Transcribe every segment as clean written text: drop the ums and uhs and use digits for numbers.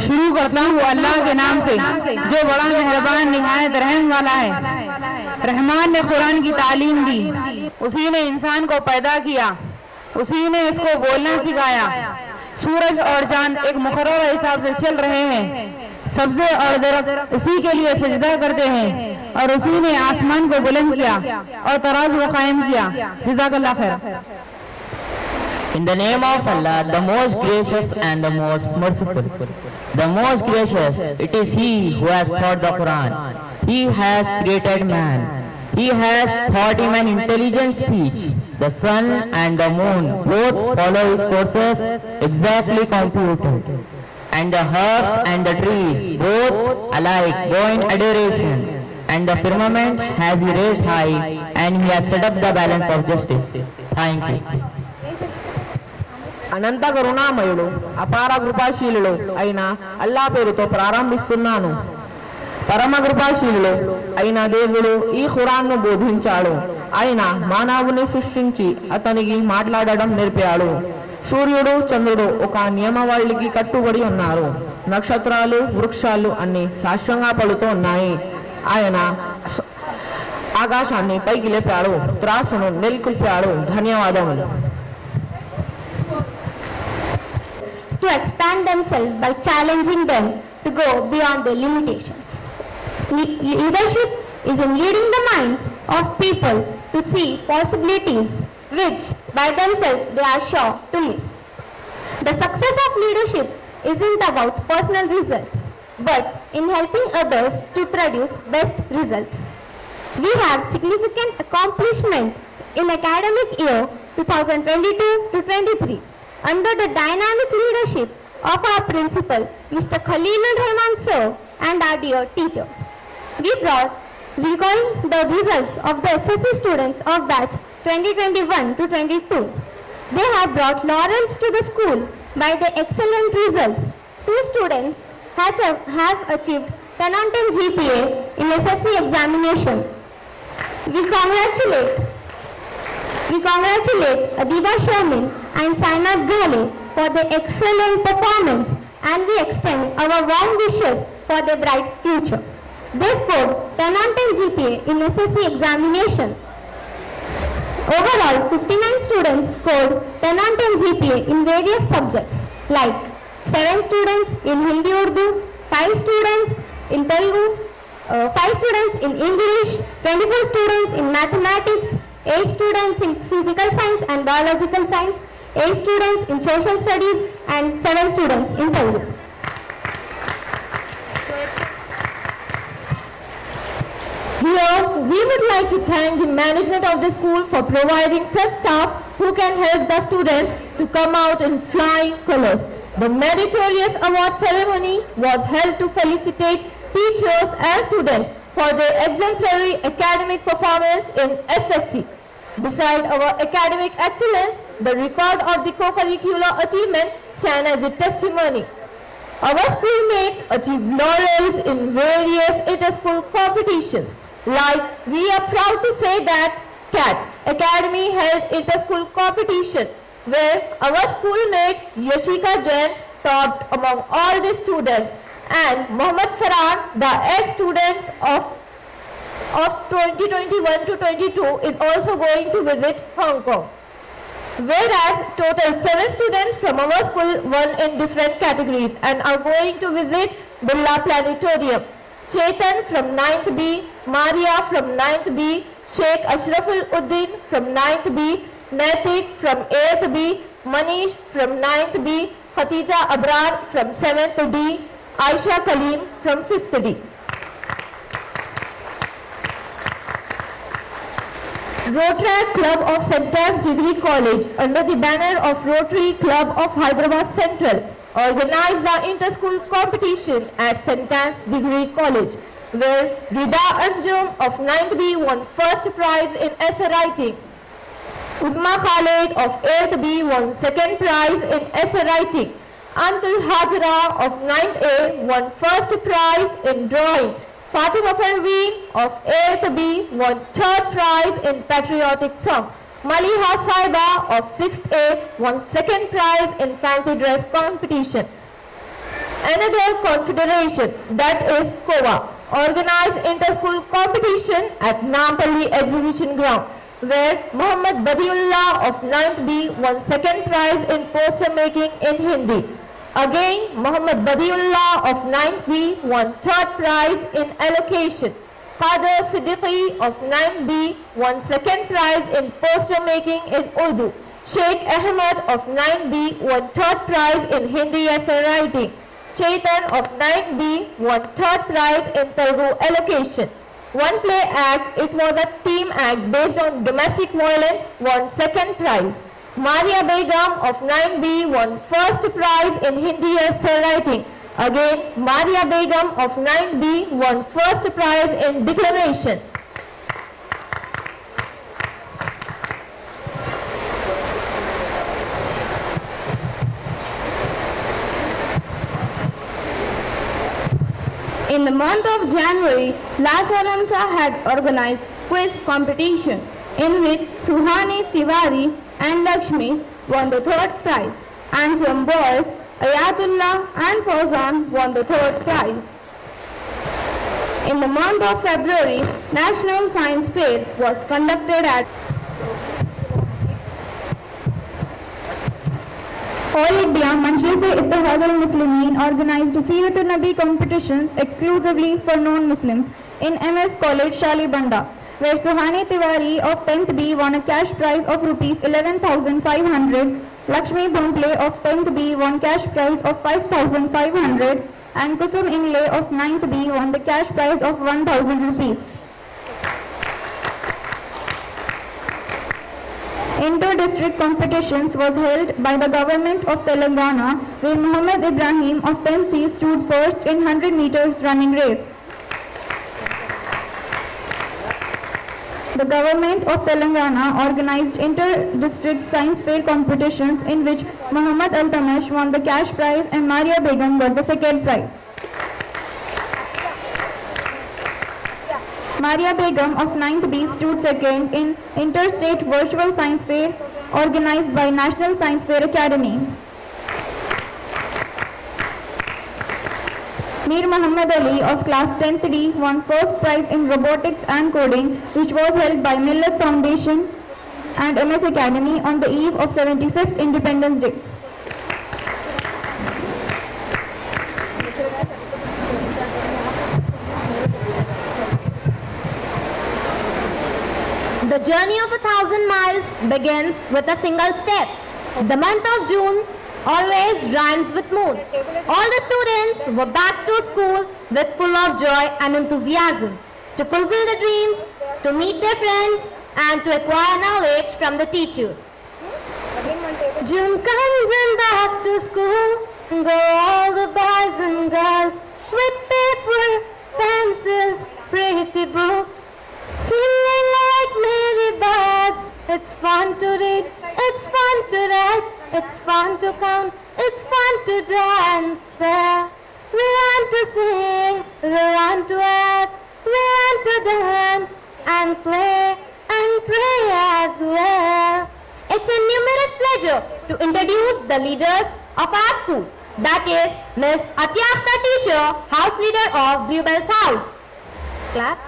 शुरू करता हूँ अल्लाह के नाम से जो बड़ा मेहरबान निहायत रहम वाला है। रहमान ने कुरान की तालीम दी, उसी ने इंसान को पैदा किया, उसी ने इसको बोलना सिखाया। सूरज और चांद एक मुकर्रर हिसाब से चल रहे हैं, सब्जे और दरख्त उसी के लिए सजदा करते हैं और उसी ने आसमान को बुलंद किया और तराजू कायम किया। जज़ाकल्लाह खैर। In the name of Allah, the most gracious and the most merciful. The most gracious, it is He who has taught the Quran. He has created man. He has taught him an intelligent speech. The sun and the moon both follow his courses exactly computed. And the herbs and the trees both alike bow in adoration. And the firmament has he raised high, and he has set up the balance of justice. Thank you. అనంత కరుణామయుడు అపార కృపాశీలుడు అయిన అల్లా పేరుతో ప్రారంభిస్తున్నాను. పరమ కృపాశీలుడు అయిన దేవుడు ఈ ఖురాన్ను బోధించాడు. ఆయన మానవుని సృష్టించి అతనికి మాట్లాడడం నేర్పాడు. సూర్యుడు చంద్రుడు ఒక నియమావళికి కట్టుబడి ఉన్నారు. నక్షత్రాలు వృక్షాలు అన్ని శాశ్వతంగా పడుతూ ఉన్నాయి. ఆయన ఆకాశాన్ని పైకి లేపాడు, త్రాసును నెలకొల్పాడు. ధన్యవాదములు. To expand themselves by challenging them to go beyond their limitations. Leadership is in leading the minds of people to see possibilities which by themselves they are sure to miss. The success of leadership isn't about personal results, but in helping others to produce best results. We have significant accomplishment in academic year 2022 to 23. Under the dynamic leadership of our principal, Mr. Khalilur Rahman sir, and our dear teacher, we recall the results of the SSC students of batch 2021 to 22. They have brought laurels to the school by their excellent results. 2 students have achieved 10 on 10 GPA in SSC examination. We congratulate Adiba Sharmin and Sainath Ghale for their excellent performance, and we extend our warm wishes for their bright future. They scored 10 on 10 GPA in SSC examination. Overall, 59 students scored 10 on 10 GPA in various subjects like 7 students in Hindi Urdu, 5 students in Telugu, 5 students in English, 24 students in mathematics, 8 students in physical science and biological science, 8 students in social studies, and 7 students in Telugu. Here, we would like to thank the management of the school for providing such staff who can help the students to come out in flying colors. The meritorious award ceremony was held to felicitate teachers and students for their exemplary academic performance in SSC. Besides our academic excellence, the record of the co-curricular achievement stands as a testimony. Our schoolmates achieved laurels in various inter-school competitions. Like, we are proud to say that CAT Academy held inter-school competition where our schoolmate Yashika Jain topped among all the students, and Mohammad Farhan, the ex-student of 2021 to 22, is also going to visit Hong Kong. Whereas total 7 students from our school won in different categories and are going to visit Birla Planetarium. Chetan from 9th B, Maria from 9th B, Sheikh Ashraful Uddin from 9th B, Naitik from 8th B, Manish from 9th B, Khatija Abrar from 7th D, Aisha Kaleem from 5th D. Rotary Club of St. Anne's Degree College, under the banner of Rotary Club of Hyderabad Central, organized the inter-school competition at St. Anne's Degree College, where Rida Anjum of 9th B won first prize in essay writing. Uzma Khalid of 8th B won second prize in essay writing. Antul Hajra of 9th A won first prize in drawing. Fatima Parveen of 8th B won third prize in patriotic song. Maliha Saiba of 6th A won second prize in fancy dress competition. Another confederation, that is COA, organized inter-school competition at Nampalli Exhibition Ground, where Muhammad Badiullah of 9th B won second prize in poster making in Hindi. Again, Muhammad Badiullah of 9th B won third prize in allocation. Qadir Siddiqui of 9th B won second prize in poster making in Urdu. Sheikh Ahmed of 9th B won third prize in Hindi essay writing. Chaitan of 9th B won third prize in Telugu allocation. One play act, it was a team act based on domestic violence, won second prize. Maria Begum of 9th B won first prize in Hindi essay writing. Again, Maria Begum of 9th B won first prize in declamation. In the month of January, La Salamsa had organized quiz competition in which Suhani Tiwari and Lakshmi won the third prize, and from boys, Ayatullah and Fauzan won the third prize. In the month of February, National Science Fair was conducted at All India Majlis-e-Ittihad al-Muslimin organized Seerat Nabi competitions exclusively for non-Muslims in MS College Shalibanda, where Suhani Tiwari of 10th B won a cash prize of rupees 11,500, Lakshmi Bhomple of 10th B won cash prize of 5,500, and Kusum Ingle of 9th B won the cash prize of 1,000 rupees. Inter-district competitions was held by the government of Telangana, where Muhammad Ibrahim of 10C stood first in 100 meters running race. The government of Telangana organized inter-district science fair competitions in which Muhammad Al-Tamash won the cash prize and Maria Begum got the second prize. Maria Begum of 9th B stood second in Interstate Virtual Science Fair organized by National Science Fair Academy. Mir Muhammad Ali of class 10th D won first prize in robotics and coding, which was held by Millet Foundation and MS Academy on the eve of 75th Independence Day. The journey of 1,000 miles begins with a single step. The month of June always rhymes with moon. All the students were back to school with full of joy and enthusiasm to fulfill their dreams, to meet their friends, and to acquire knowledge from the teachers. June comes and back to school, go all the boys and girls with paper, pencils, pretty books. Singing like merry birds, it's fun to read, it's fun to write, it's fun to count, it's fun to dance there. We want to sing, we want to act, we want to dance and play and pray as well. It's a numerous pleasure to introduce the leaders of our school, that is Miss Atyafta teacher, house leader of Bluebell's house. Clap.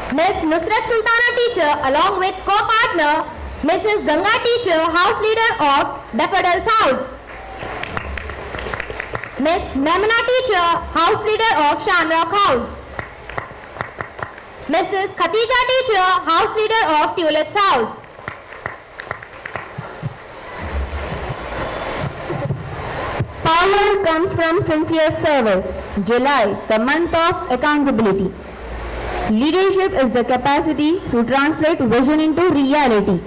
Miss Nusrat Sultana teacher along with co-partner Mrs. Ganga teacher, house leader of Daffodil's house. Miss Memuna teacher, house leader of Shamrock house. Mrs. Khatija teacher, house leader of Tulips house. Power comes from sincere service. July, the month of accountability. Leadership is the capacity to translate vision into reality.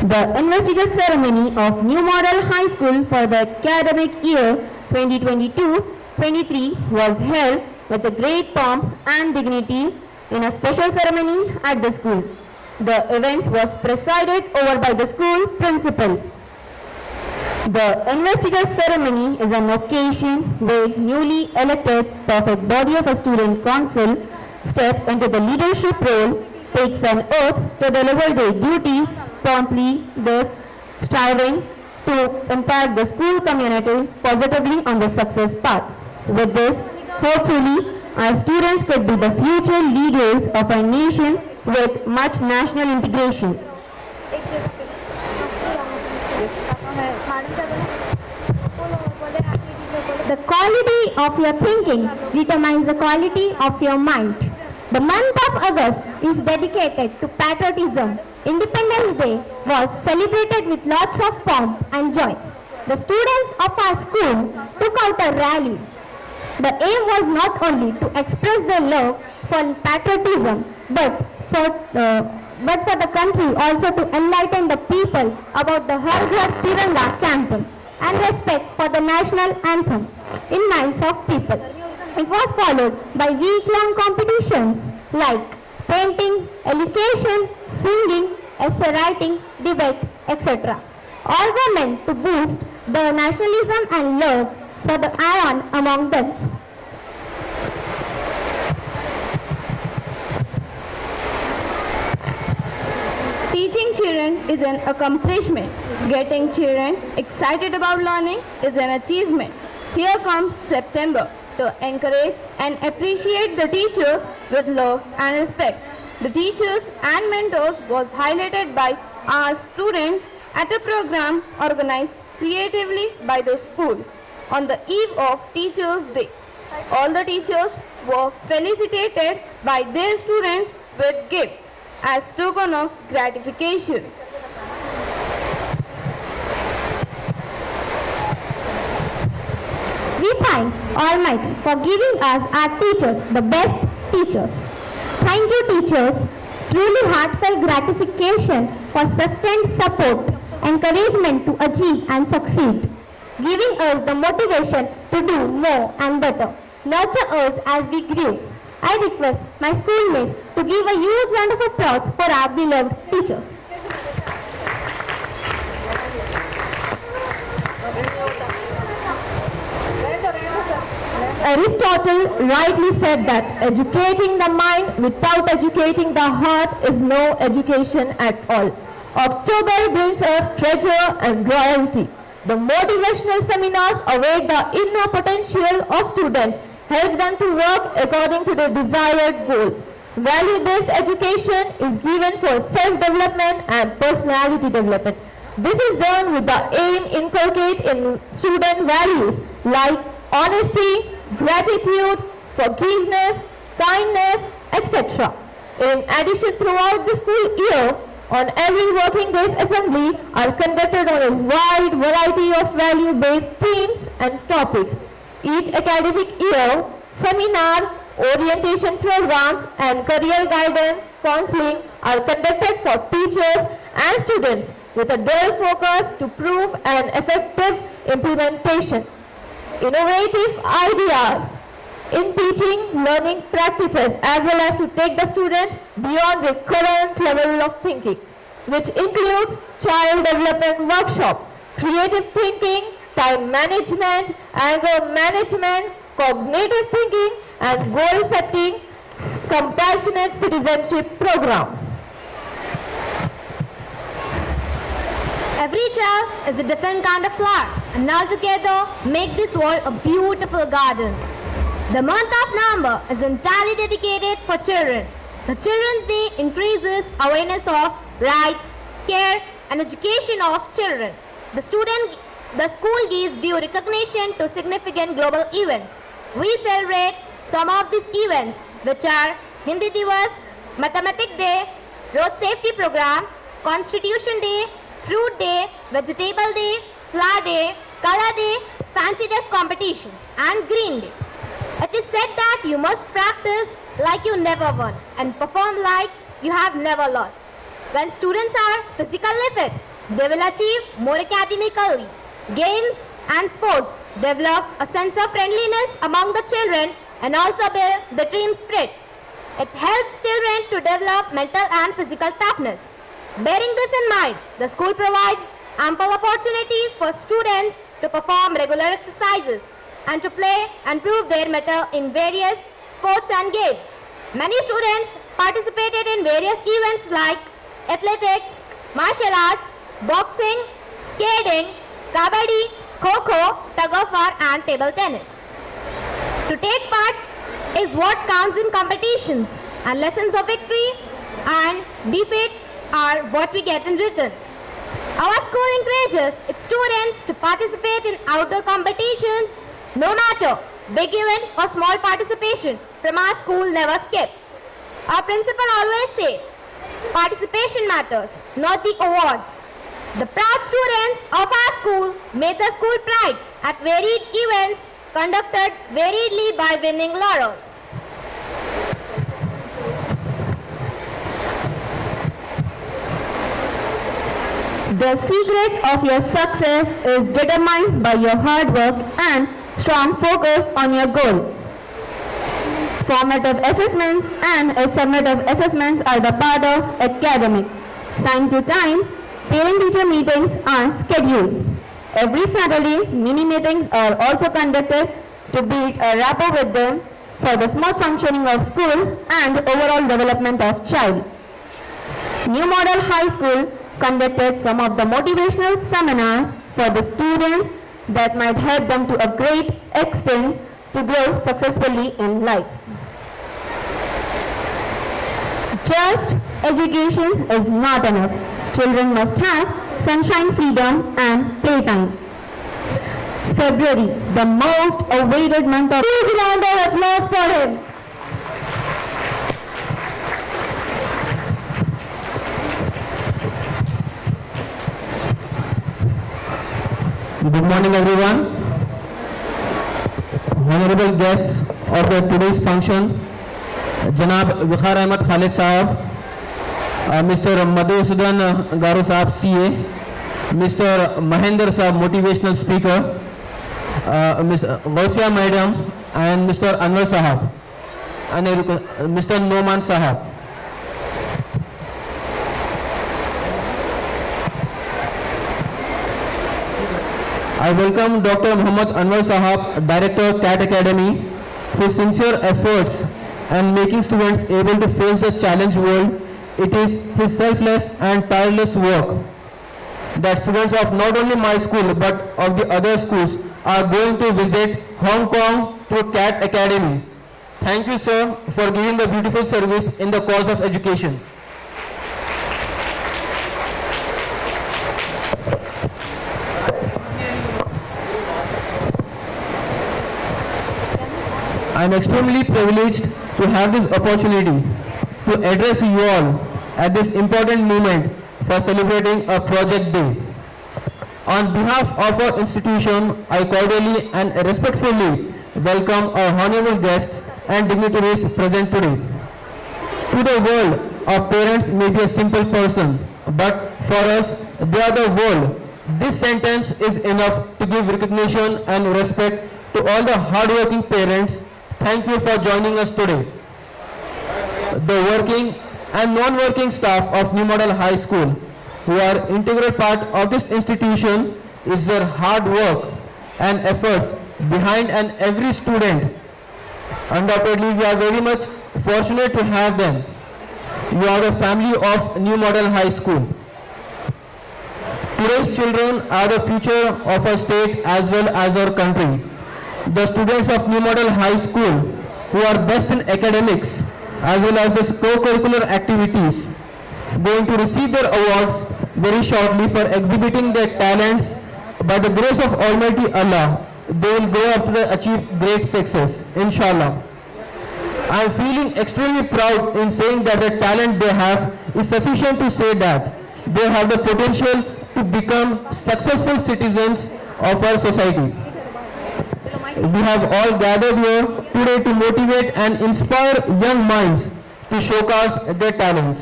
The investiture ceremony of New Model High School for the academic year 2022-23 was held with a great pomp and dignity in a special ceremony at the school. The event was presided over by the school principal. The investiture ceremony is an occasion where newly elected perfect body of a student council steps into the leadership role takes an oath to deliver their duties promptly, thus striving to impact the school community positively on the success path. With this, hopefully, our students could be the future leaders of our nation with much national integration. The quality of your thinking determines the quality of your mind. The month of August is dedicated to patriotism. Independence Day was celebrated with lots of pomp and joy. The students of our school took out a rally. The aim was not only to express their love for patriotism, but for the country, also to enlighten the people about the Har Ghar Tiranga campaign and respect for the national anthem in minds of people. It was followed by week-long competitions like painting, elocution, singing, essay writing, debate, etc. All were meant to boost the nationalism and love for the iron among them. Teaching children is an accomplishment. Getting children excited about learning is an achievement. Here comes September to encourage and appreciate the teachers with love and respect. The teachers and mentors was highlighted by our students at a program organized creatively by the school on the eve of Teachers' Day. All the teachers were felicitated by their students with gifts as token of gratification. We thank Almighty for giving us our teachers, the best teachers. Thank you, teachers. Truly heartfelt gratification for sustained support, encouragement to achieve and succeed, giving us the motivation to do more and better. Nurture us as we grew. I request my schoolmates to give a huge round of applause for our beloved teachers. Aristotle rightly said that educating the mind without educating the heart is no education at all. October brings us treasure and royalty. The motivational seminars awake the inner potential of students, help them to work according to their desired goals. Value-based education is given for self-development and personality development. This is done with the aim inculcate in student values like honesty, gratitude, forgiveness, kindness, etc. In addition, throughout the school year, on every working day's assembly are conducted on a wide variety of value-based themes and topics. Each academic year, seminar, orientation programs and career guidance counseling are conducted for teachers and students with a dual focus to prove an effective implementation. Innovative ideas in teaching, learning practices as well as to take the students beyond the current level of thinking, which includes child development workshop, creative thinking, time management, anger management, cognitive thinking and goal setting, compassionate citizenship program. Every child is a different kind of flower, and all together make this world a beautiful garden. The month of November is entirely dedicated for children. The Children's Day increases awareness of rights, care, and education of children. The school gives due recognition to significant global events. We celebrate some of these events, which are Hindi Divas, Mathematics Day, Road Safety Program, Constitution Day, Fruit Day, Vegetable Day, Flower Day, Color Day, Fancy Dress Competition, and Green Day. It is said that you must practice like you never won and perform like you have never lost. When students are physically fit, they will achieve more academically. Games and sports develop a sense of friendliness among the children and also build the team spirit. It helps children to develop mental and physical toughness. Bearing this in mind, the school provides ample opportunities for students to perform regular exercises and to play and prove their mettle in various sports and games. Many students participated in various events like athletics, martial arts, boxing, skating, kabaddi, kho-kho, tug-of-war and table tennis. To take part is what counts in competitions, and lessons of victory and defeat are what we get in return. Our school encourages its students to participate in outdoor competitions, no matter big event or small participation from our school never skips. Our principal always says, participation matters, not the awards. The proud students of our school made the school pride at varied events conducted variedly by winning laurels. The secret of your success is determined by your hard work and strong focus on your goal. Formative assessments and summative assessments are the part of academic. Time to time, parent-teacher meetings are scheduled. Every Saturday, mini meetings are also conducted to build a rapport with them for the smooth functioning of school and overall development of child. New Model High School conducted some of the motivational seminars for the students that might help them to a great extent to grow successfully in life. Just education is not enough. Children must have sunshine, freedom and playtime. February, the most awaited month of... Huge round of applause for him. Good morning everyone. Honorable guests of the today's function, Janab Vikhar Ahmed Khalid Sahab, Mr. Madhusudan Garu Sahab CA, Mr. Mahendra Sahab Motivational Speaker, Ms. Gausia Madam and Mr. Anwar Sahab and Mr. Noman Sahab. I welcome Dr. Muhammad Anwar Sahab, Director CAT Academy, whose sincere efforts and making students able to face the challenge world. It is his selfless and tireless work that students of not only my school but of the other schools are going to visit Hong Kong through CAT Academy. Thank you, sir, for giving the beautiful service in the cause of education. I am extremely privileged to have this opportunity to address you all at this important moment for celebrating a project day. On behalf of our institution, I cordially and respectfully welcome our honorable guests and dignitaries present today. To the world, our parents may be a simple person, but for us, they are the world. This sentence is enough to give recognition and respect to all the hardworking parents. Thank you for joining us today. The working and non-working staff of New Model High School, who are integral part of this institution, is their hard work and efforts behind and every student. Undoubtedly, we are very much fortunate to have them. You are the family of New Model High School. Today's children are the future of our state as well as our country. The students of New Model High School who are best in academics as well as the co-curricular activities going to receive their awards very shortly for exhibiting their talents. By the grace of Almighty Allah, they will go up to achieve great success, inshallah. I am feeling extremely proud in saying that the talent they have is sufficient to say that they have the potential to become successful citizens of our society. We have all gathered here today to motivate and inspire young minds to showcase their talents.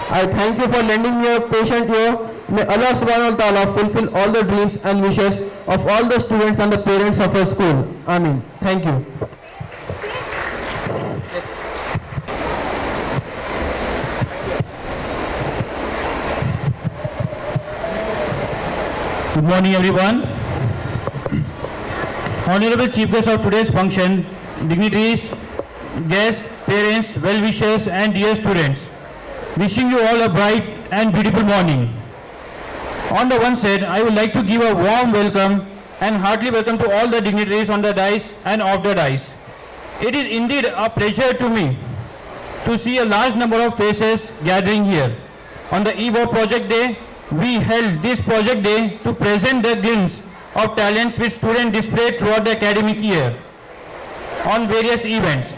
I thank you for lending me a patient ear. May Allah subhanahu wa ta'ala fulfill all the dreams and wishes of all the students and the parents of our school. Ameen. Thank you. Good morning everyone. Honorable Chief Guest of today's function, dignitaries, guests parents, well-wishers and dear students. Wishing you all a bright and beautiful morning. On the one side, I would like to give a warm welcome and heartily welcome to all the dignitaries on the dais and off the dais. It is indeed a pleasure to me to see a large number of faces gathering here. On the eve of Project Day, we held this Project Day to present the glimpse of talents which students displayed throughout the academic year on various events.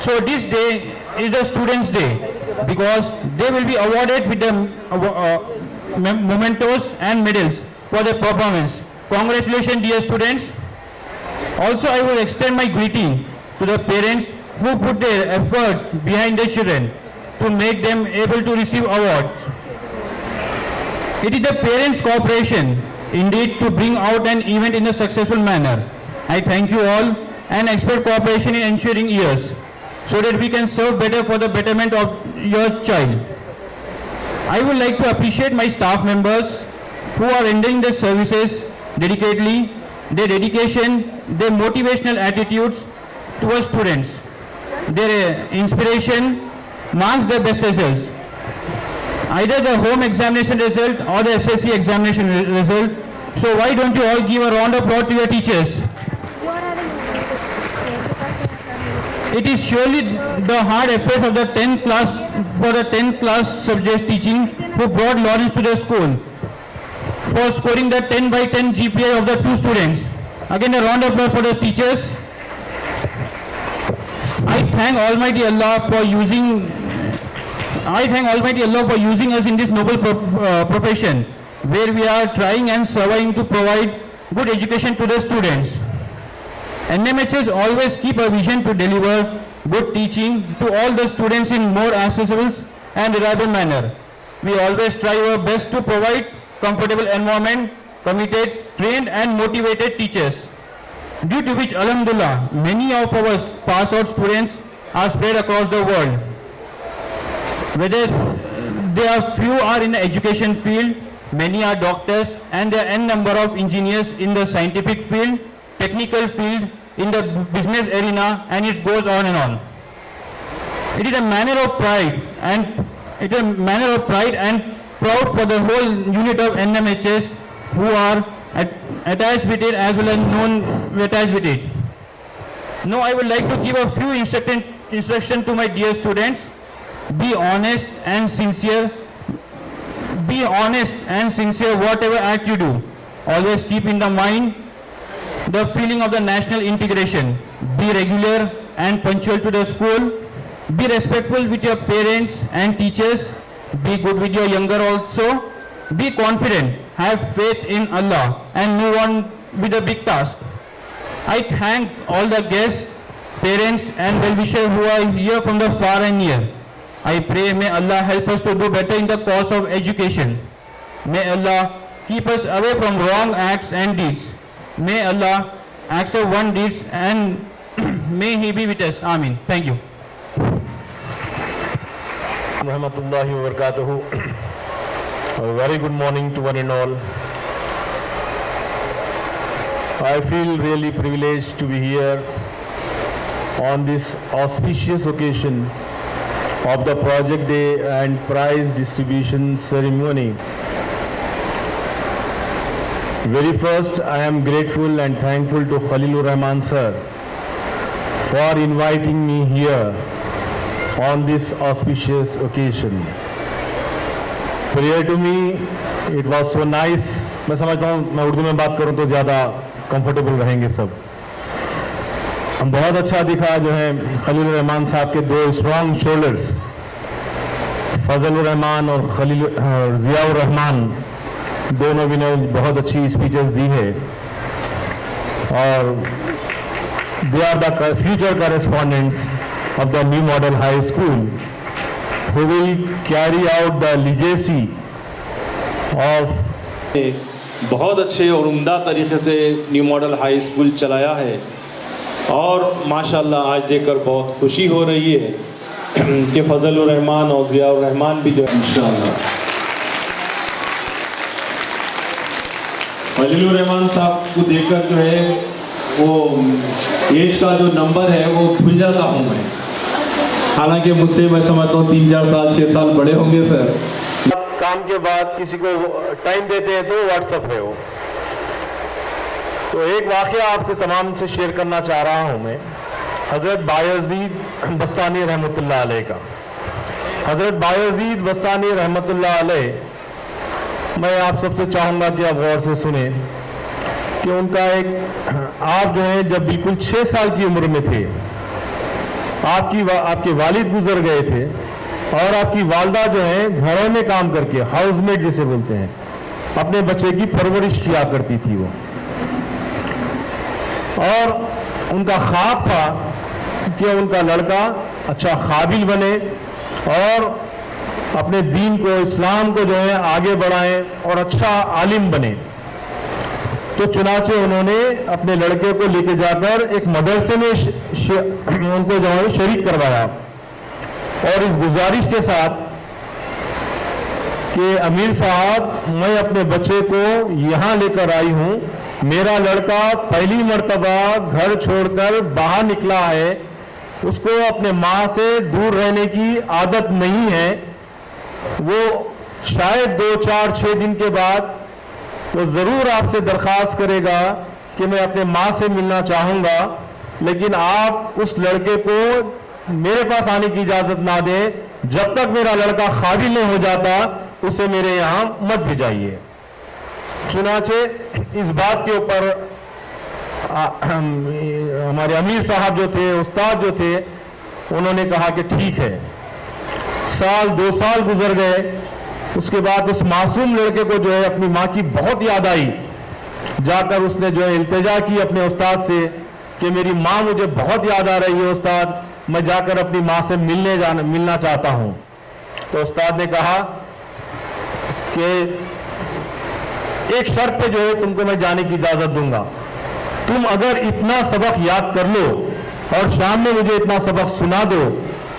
So this day is the Students' Day because they will be awarded with the mementos and medals for their performance. Congratulations, dear students. Also, I will extend my greeting to the parents who put their effort behind their children to make them able to receive awards. It is the parents' cooperation indeed to bring out an event in a successful manner. I thank you all and expect cooperation in ensuing years so that we can serve better for the betterment of your child. I would like to appreciate my staff members who are rendering their services dedicatedly, their dedication, their motivational attitudes towards students. Their inspiration marks their best results. Either the home examination result or the SSC examination result. So why don't you all give a round of applause to your teachers? It is surely the hard efforts of the 10th class for the 10th class subject teaching who brought Lawrence to the school for scoring the 10 by 10 GPA of the two students. Again a round of applause for the teachers. I thank Almighty Allah for using us in this noble profession where we are trying and surviving to provide good education to the students. NMHS always keep a vision to deliver good teaching to all the students in more accessible and reliable manner. We always try our best to provide comfortable environment, committed, trained and motivated teachers, due to which Alhamdulillah many of our pass out students are spread across the world. Whether there are few are in the education field, many are doctors and there are n number of engineers in the scientific field, technical field, in the business arena, and it goes on and on. It is a manner of pride and proud for the whole unit of NMHS who are attached with it as well as known attached with it. Now I would like to give a few instruction to my dear students. Be honest and sincere. Be honest and sincere whatever act you do. Always keep in the mind the feeling of the national integration. Be regular and punctual to the school. Be respectful with your parents and teachers. Be good with your younger also. Be confident. Have faith in Allah and move on with the big task. I thank all the guests, parents and well-wishers who are here from the far and near. I pray may Allah help us to do better in the cause of education. May Allah keep us away from wrong acts and deeds. May Allah accept one deeds and may He be with us. Amin. Thank you. Rahmatullahi wa barakatuhu. A very good morning to one and all. I feel really privileged to be here on this auspicious occasion of the Project Day and prize distribution ceremony. Very first, I am grateful and thankful to Khalilur Rahman sir for inviting me here on this auspicious occasion. Prior to me, it was so nice. मैं समझता हूँ मैं उर्दू में बात करूँ तो ज़्यादा comfortable रहेंगे सब. हम बहुत अच्छा दिखा जो है खलील रहमान साहब के दो स्ट्रॉन्ग शोल्डर्स, फजल रहमान और जियाउर रहमान, दोनों भी ने बहुत अच्छी स्पीचेस दी है और they are the future correspondents of the new model high school who will carry out the legacy of बहुत अच्छे और उम्दा तरीके से न्यू मॉडल हाई स्कूल चलाया है और माशाल्लाह आज देखकर बहुत खुशी हो रही है कि फजलुर रहमान और जियाउर रहमान भी जो इंशाल्लाह फजलुर रहमान साहब को देखकर जो है वो एज का जो नंबर है वो भूल जाता हूँ मैं हालांकि मुझसे मैं समझता हूँ 3-4 साल 6 साल बड़े होंगे सर। काम के बाद किसी को टाइम देते हैं तो व्हाट्सएप पे हो। तो एक वाक़या आपसे तमाम से शेयर करना चाह रहा हूँ मैं, हज़रत बायज़ीद बस्तानी रहमतुल्लाह अलैह का। हज़रत बायज़ीद बस्तानी रहमतुल्लाह अलैह, मैं आप सबसे चाहूँगा कि आप गौर से सुने कि उनका आप जो है जब बिल्कुल 6 साल की उम्र में थे, आपके वालिद गुजर गए थे और आपकी वालदा जो है घरों में काम करके, हाउसमेट जिसे बोलते हैं, अपने बच्चे की परवरिश किया करती थी वो। और उनका ख्वाब था कि उनका लड़का अच्छा काबिल बने और अपने दीन को, इस्लाम को जो है आगे बढ़ाए और अच्छा आलिम बने। तो चुनाचे उन्होंने अपने लड़के को लेके जाकर एक मदरसे में उनको जो है शरीक करवाया और इस गुजारिश के साथ कि अमीर साहब, मैं अपने बच्चे को यहाँ लेकर आई हूँ, मेरा लड़का पहली मर्तबा घर छोड़कर बाहर निकला है, उसको अपने माँ से दूर रहने की आदत नहीं है, वो शायद 2, 4, 6 दिन के बाद वो ज़रूर आपसे दरख्वास्त करेगा कि मैं अपने माँ से मिलना चाहूँगा, लेकिन आप उस लड़के को मेरे पास आने की इजाज़त ना दें, जब तक मेरा लड़का काबिल नहीं हो जाता उसे मेरे यहाँ मत भेजाइए। चुनाचे इस बात के ऊपर हमारे अमीर साहब जो थे, उस्ताद जो थे, उन्होंने कहा कि ठीक है। साल 2 साल गुजर गए, उसके बाद उस मासूम लड़के को जो है अपनी माँ की बहुत याद आई। जाकर उसने जो है इल्तिजा की अपने उस्ताद से कि मेरी माँ मुझे बहुत याद आ रही है उस्ताद, मैं जाकर अपनी माँ से मिलना चाहता हूँ। तो उस्ताद ने कहा कि एक शर्त पे जो है तुमको मैं जाने की इजाज़त दूंगा, तुम अगर इतना सबक याद कर लो और शाम में मुझे इतना सबक सुना दो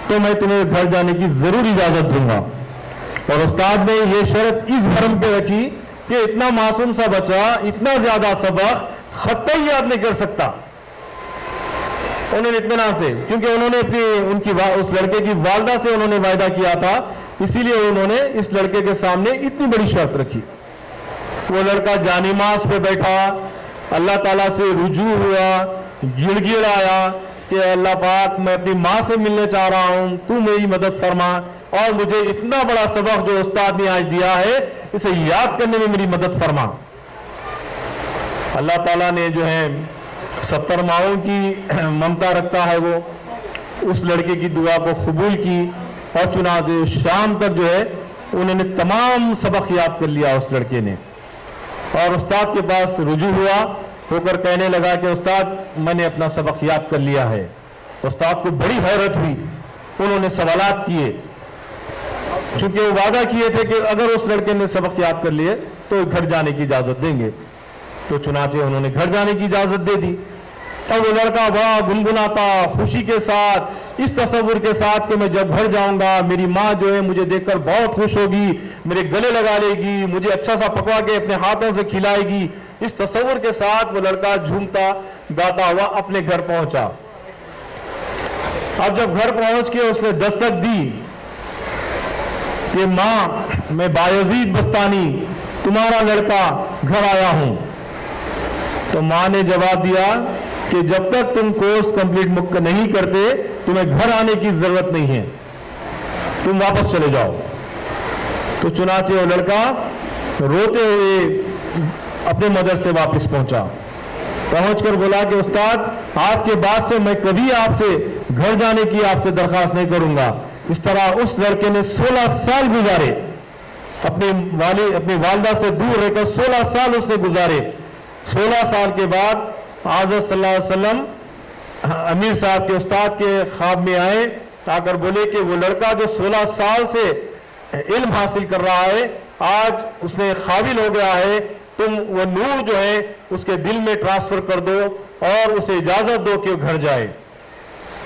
तो मैं तुम्हें घर जाने की ज़रूर इजाज़त दूंगा। और उस्ताद ने ये शर्त इस भरम पे रखी कि इतना मासूम सा बच्चा इतना ज़्यादा सबक खत्ता ही याद नहीं कर सकता। उन्होंने इत्मीनान से, क्योंकि उन्होंने उस लड़के की वालदा से उन्होंने वायदा किया था, इसीलिए उन्होंने इस लड़के के सामने इतनी बड़ी शर्त रखी। वो लड़का जानिमाज पे बैठा, अल्लाह ताला से रुजू हुआ, गिड़गिड़ाया कि अल्लाह पाक, मैं अपनी माँ से मिलने चाह रहा हूँ, तू मेरी मदद फरमा और मुझे इतना बड़ा सबक जो उस्ताद ने आज दिया है इसे याद करने में मेरी मदद फरमा। अल्लाह ताला ने जो है 70 माओं की ममता रखता है, वो उस लड़के की दुआ को कबूल की और चुनाचे शाम तक जो है उन्होंने तमाम सबक याद कर लिया उस लड़के ने। और उस्ताद के पास रुजू होकर कहने लगा कि उस्ताद, मैंने अपना सबक याद कर लिया है। उस्ताद को बड़ी हैरत हुई, उन्होंने सवालात किए, चूंकि वो वादा किए थे कि अगर उस लड़के ने सबक याद कर लिए तो घर जाने की इजाज़त देंगे। तो चुनाचे उन्होंने घर जाने की इजाज़त दे दी। अब वो लड़का बड़ा गुनगुनाता, खुशी के साथ, इस तसव्वुर के साथ कि मैं जब घर जाऊंगा मेरी माँ जो है मुझे देखकर बहुत खुश होगी, मेरे गले लगा लेगी, मुझे अच्छा सा पकवा के अपने हाथों से खिलाएगी, इस तसव्वुर के साथ वो लड़का झूमता गाता हुआ अपने घर पहुंचा। अब जब घर पहुंच के उसने दस्तक दी कि माँ, मैं बायज़ीद बस्तानी तुम्हारा लड़का घर आया हूं, तो माँ ने जवाब दिया कि जब तक तुम कोर्स कंप्लीट नहीं करते तुम्हें घर आने की जरूरत नहीं है, तुम वापस चले जाओ। तो चुनाचे वो लड़का रोते हुए अपने मदरसे वापस पहुंचकर बोला कि उस्ताद, आज के बाद से मैं कभी आपसे घर जाने की आपसे दरखास्त नहीं करूंगा। इस तरह उस लड़के ने 16 साल गुजारे, अपनी वालदा से दूर रहकर 16 साल उसने गुजारे। 16 साल के बाद हज़रत सल्लल्लाहु अलैहि वसल्लम अमीर साहब के उस्ताद के ख्वाब में आए, आकर बोले कि वो लड़का जो 16 साल से इल्म हासिल कर रहा है, आज उसने काबिल हो गया है, तुम वो नूर जो है उसके दिल में ट्रांसफर कर दो और उसे इजाजत दो कि वो घर जाए।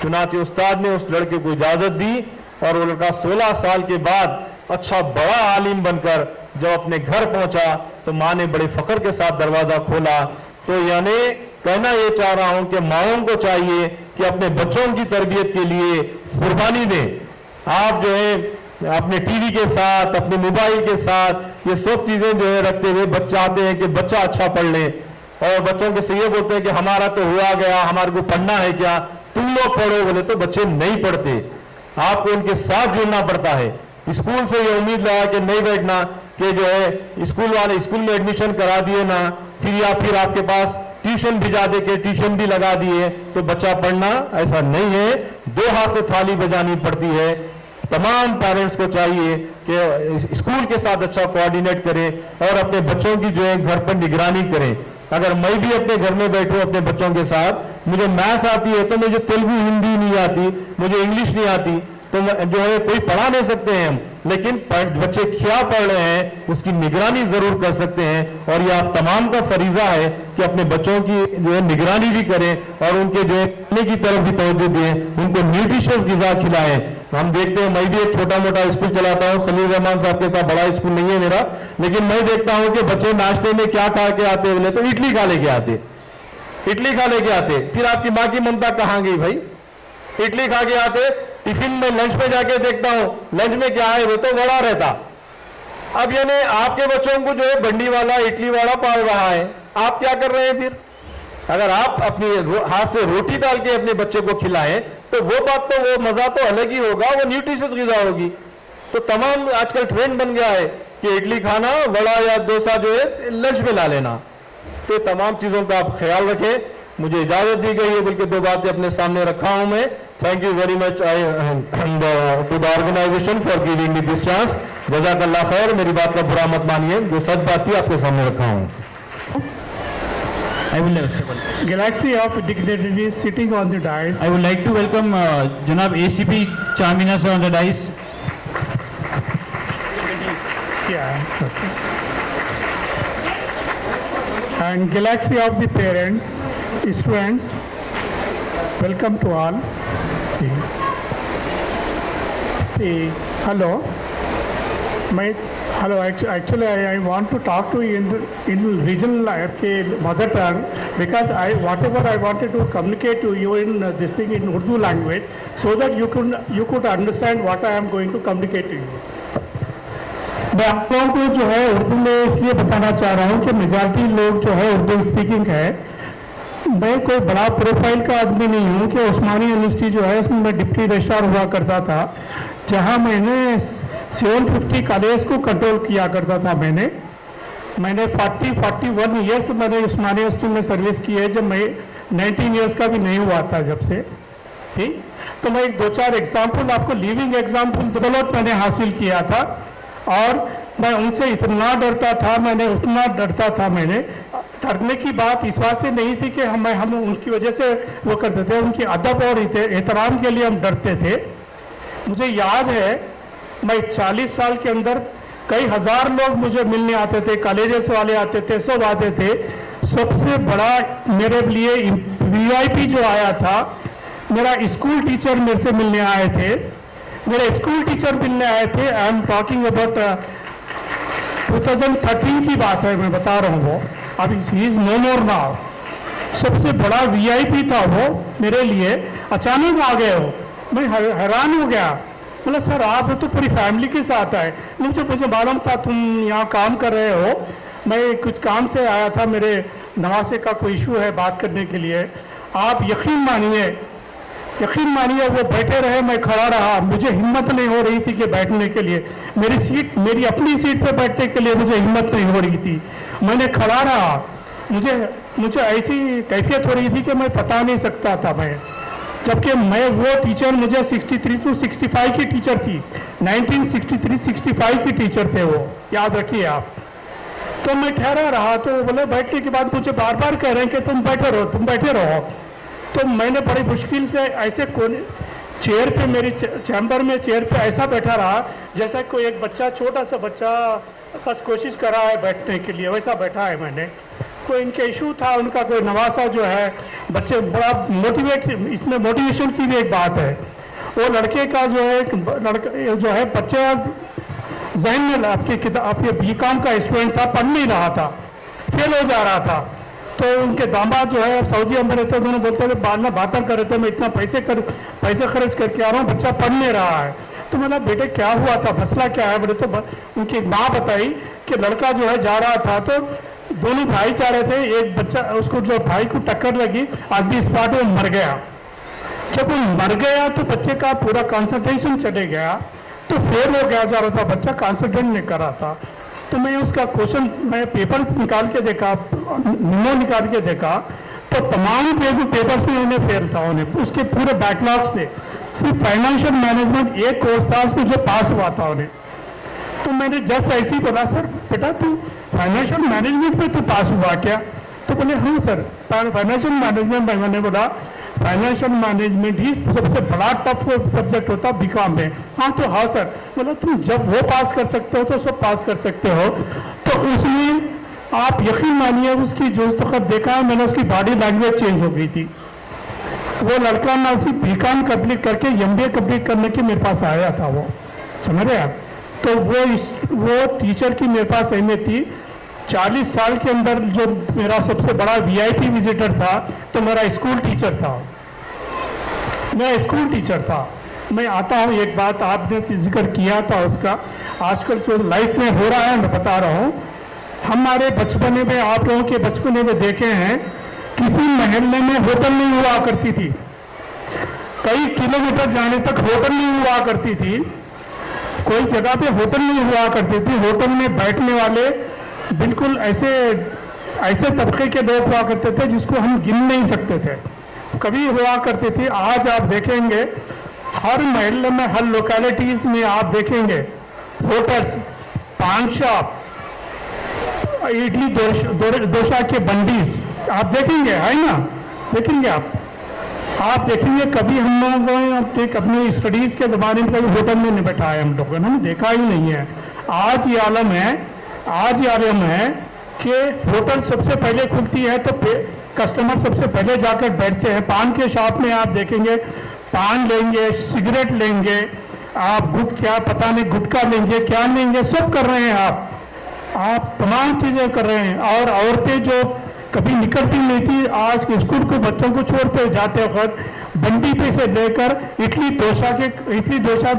चुनांचे उस्ताद ने उस लड़के को इजाजत दी और वो लड़का 16 साल के बाद अच्छा बड़ा आलिम बनकर जब अपने घर पहुंचा तो माँ ने बड़े फख्र के साथ दरवाजा खोला। तो यानी कहना ये चाह रहा हूं कि माओं को चाहिए कि अपने बच्चों की तरबियत के लिए कुर्बानी दें। आप जो है अपने टीवी के साथ, अपने मोबाइल के साथ ये सब चीजें जो है रखते हुए बच्चे चाहते हैं कि बच्चा अच्छा पढ़ ले, और बच्चों के से ये बोलते हैं कि हमारा तो हुआ गया, हमारे को पढ़ना है क्या, तुम लोग पढ़ो, बोले तो बच्चे नहीं पढ़ते। आपको उनके साथ जुड़ना पड़ता है। स्कूल से ये उम्मीद लगा के नहीं बैठना कि जो है स्कूल वाले स्कूल में एडमिशन करा दिए ना, फिर आपके पास ट्यूशन भिजा दे के ट्यूशन भी लगा दिए तो बच्चा पढ़ना, ऐसा नहीं है। दो हाथ से थाली बजानी पड़ती है। तमाम पेरेंट्स को चाहिए कि स्कूल के साथ अच्छा कोऑर्डिनेट करें और अपने बच्चों की जो है घर पर निगरानी करें। अगर मैं भी अपने घर में बैठूं अपने बच्चों के साथ, मुझे मैथ्स आती है तो मुझे तेलुगु हिंदी नहीं आती, मुझे इंग्लिश नहीं आती, तो जो है कोई पढ़ा नहीं सकते हैं हम, लेकिन बच्चे क्या पढ़ रहे हैं उसकी निगरानी जरूर कर सकते हैं। और ये आप तमाम का फरीजा है कि अपने बच्चों की जो है निगरानी भी करें और उनके जो है खाने की तरफ भी तवज्जो दें, उनको न्यूट्रिशियस ग़िज़ा खिलाएं। हम देखते हैं, मैं भी एक छोटा मोटा स्कूल चलाता हूँ, खलील रहमान साहब के साथ बड़ा स्कूल नहीं है मेरा, लेकिन मैं देखता हूँ कि बच्चे नाश्ते में क्या खा के आते बोले तो इडली खा लेके आते, इडली खा लेके आते। फिर आपकी माँ की ममता कहाँ गई भाई? इडली खा के आते, टिफिन में लंच में जाके देखता हूं लंच में क्या है, वो तो वड़ा रहता। अब यानी आपके बच्चों को जो है बंडी वाला इडली वाला पाल रहा है, आप क्या कर रहे हैं फिर? अगर आप अपने हाथ से रोटी डाल के अपने बच्चे को खिलाएं तो वो बात तो वो मजा तो अलग ही होगा, वो न्यूट्रिशियस ग़िज़ा होगी। तो तमाम आजकल ट्रेंड बन गया है कि इडली खाना, वड़ा या डोसा जो है लंच में ला लेना। तो तमाम चीजों का आप ख्याल रखें। मुझे इजाजत दी गई है, बल्कि दो बातें अपने सामने रखा हूं मैं। Thank you very much to the organisation for giving me this chance. जज़ाकल्लाह खैर। मेरी बात का बुरा मत मानिए, जो सच बात थी आपके सामने रखा हूं। I will Galaxy of dignitaries sitting on the dais. I would like to welcome Janab ACP Chamina sir on the dais. Yeah. Okay. And Galaxy of the parents, students, welcome to all. See, hello. Actually, I want to talk to you in regional mother tongue, because whatever I wanted to communicate to you in this thing in Urdu language, so that you could understand what I am going to communicate to you. मैं आप लोगों को जो है उर्दू में इसलिए बताना चाह रहा हूँ कि मेजॉरिटी लोग जो है उर्दू स्पीकिंग है। मैं कोई बड़ा प्रोफाइल का आदमी नहीं हूँ कि उस्मानी यूनिवर्सिटी जो है उसमें मैं डिप्टी रजिस्ट्रार हुआ करता था, जहाँ मैंने 750 कॉलेज को कंट्रोल किया करता था। मैंने 41 ईयर्स मैंने उस्मानी यूनिवर्सिटी में सर्विस की है, जब मैं 19 ईयर्स का भी नहीं हुआ था जब से। ठीक, तो मैं एक 2-4 एग्जाम्पल आपको, लिविंग एग्जाम्पल बदौलत मैंने हासिल किया था। और मैं उनसे इतना डरता था, मैंने उतना डरता था। मैंने डरने की बात इस बात से नहीं थी कि हम उनकी वजह से वो करते थे, उनकी अदब और एहतराम के लिए हम डरते थे। मुझे याद है मैं 40 साल के अंदर कई हजार लोग मुझे मिलने आते थे, कॉलेजेस वाले आते थे, सब आते थे। सबसे बड़ा मेरे लिए VIP जो आया था, मेरा स्कूल टीचर मेरे से मिलने आए थे। मेरे स्कूल टीचर मिलने आए थे। आई एम टॉकिंग अबाउट 2013 की बात है, मैं बता रहा हूँ। वो अभी he is no more now. सबसे बड़ा VIP था वो मेरे लिए। अचानक आ गए हो, मैं हैरान हो गया। मतलब सर आप तो पूरी फैमिली के साथ आए। मुझे मालूम था तुम यहाँ काम कर रहे हो। मैं कुछ काम से आया था, मेरे नवासे का कोई इशू है बात करने के लिए। आप यकीन मानिए वो बैठे रहे, मैं खड़ा रहा। मुझे हिम्मत नहीं हो रही थी कि बैठने के लिए, मेरी अपनी सीट पे बैठने के लिए मुझे हिम्मत नहीं हो रही थी। मैंने खड़ा रहा। मुझे ऐसी कैफियत हो रही थी कि मैं पता नहीं सकता था मैं, जबकि मैं वो टीचर, मुझे 63 to 65 की टीचर थी। 1963-65 की टीचर थे वो, याद रखिए आप। तो मैं ठहरा रहा, तो बोले बैठने के बाद मुझे बार बार कह रहे हैं कि तुम बैठे रहो। तो मैंने बड़ी मुश्किल से ऐसे चेयर पे, मेरी चैम्बर में चेयर पे ऐसा बैठा रहा जैसा कोई एक बच्चा, छोटा सा बच्चा बस कोशिश कर रहा है बैठने के लिए, वैसा बैठा है मैंने। कोई इनके इशू था, उनका कोई नवासा जो है बच्चे बड़ा इसमें मोटिवेशन की भी एक बात है। वो लड़के का जो है बच्चा जहन में आपकी किताब, आपके BCom का स्टूडेंट था, पढ़ नहीं रहा था, फेल हो जा रहा था। तो उनके दामाद जो है सऊदी अरब में रहते हैं, उन्होंने बोलते थे बाद में बातें कर रहे थे, मैं इतना पैसे खर्च करके आ रहा हूँ, बच्चा पढ़ नहीं रहा है। तो मैंने बेटे क्या हुआ था, मसला क्या है? बोले तो उनकी माँ बताई कि लड़का जो है जा रहा था, तो दोनों भाई जा रहे थे, एक बच्चा उसको जो भाई को टक्कर लगी, आदमी स्पॉट में मर गया। जब वो मर गया तो बच्चे का पूरा कंसंट्रेशन चले गया, तो फेल हो गया जा रहा था बच्चा, कंसंट्रेट नहीं कर रहा था। तो मैं उसका क्वेश्चन, मैं पेपर निकाल के देखा, मेमो निकाल के देखा, तो तमाम पेपर्स में उन्हें फेल था, उन्हें उसके पूरे बैकलॉग्स थे। सिर्फ फाइनेंशियल मैनेजमेंट एक कोर्स था उसमें जो पास हुआ था उन्हें। तो मैंने जस्ट ऐसे ही बोला, सर बेटा तू फाइनेंशियल मैनेजमेंट में तो पास हुआ क्या? तो बोले हाँ सर, फाइनेंशियल मैनेजमेंट में। मैंने बोला फाइनेंशियल मैनेजमेंट ही सबसे बड़ा टफ सब्जेक्ट होता बीकॉम में। हाँ तो हाँ सर। बोला तुम जब वो पास कर सकते हो तो सब पास कर सकते हो। तो उसमें आप यकीन मानिए उसकी जो वक्त देखा है मैंने, उसकी बॉडी लैंग्वेज चेंज हो गई थी। वो लड़का ना सिर्फ बीकॉम कंप्लीट करके एमबीए कंप्लीट करने के मेरे पास आया था, वो समझ रहे आप। तो वो टीचर की मेरे पास अहमियत थी। 40 साल के अंदर जो मेरा सबसे बड़ा वीआईपी विजिटर था तो मेरा स्कूल टीचर था, मैं स्कूल टीचर था। मैं आता हूँ, एक बात आपने जिक्र किया था उसका, आजकल जो लाइफ में हो रहा है मैं बता रहा हूँ। हमारे बचपने में, आप लोगों के बचपने में देखे हैं, किसी मोहल्ले में होटल नहीं हुआ करती थी, कई किलोमीटर जाने तक होटल नहीं हुआ करती थी, कोई जगह पे होटल नहीं हुआ करती थी। होटल में बैठने वाले बिल्कुल ऐसे तबके के लोग हुआ करते थे जिसको हम गिन नहीं सकते थे, कभी हुआ करते थे। आज आप देखेंगे हर महल्ले में, हर लोकेलिटीज में आप देखेंगे होटल्स, पान शॉप, इडली डोसा के बंडीज आप देखेंगे, है ना? देखेंगे आप देखेंगे। कभी हम लोगों ने अपनी स्टडीज के ज़माने में कभी होटल में नहीं बैठाया, हम लोगों ने देखा ही नहीं है। आज ये आलम है कि होटल सबसे पहले खुलती है तो कस्टमर सबसे पहले जाकर बैठते हैं। पान के शॉप में आप देखेंगे पान लेंगे, सिगरेट लेंगे, आप क्या पता नहीं गुटखा लेंगे, क्या लेंगे, सब कर रहे हैं आप तमाम चीज़ें कर रहे हैं। और औरतें जो कभी निकलती नहीं थी, आज के स्कूल को बच्चों को छोड़ते जाते वक्त बंडी पे से लेकर इडली डोसा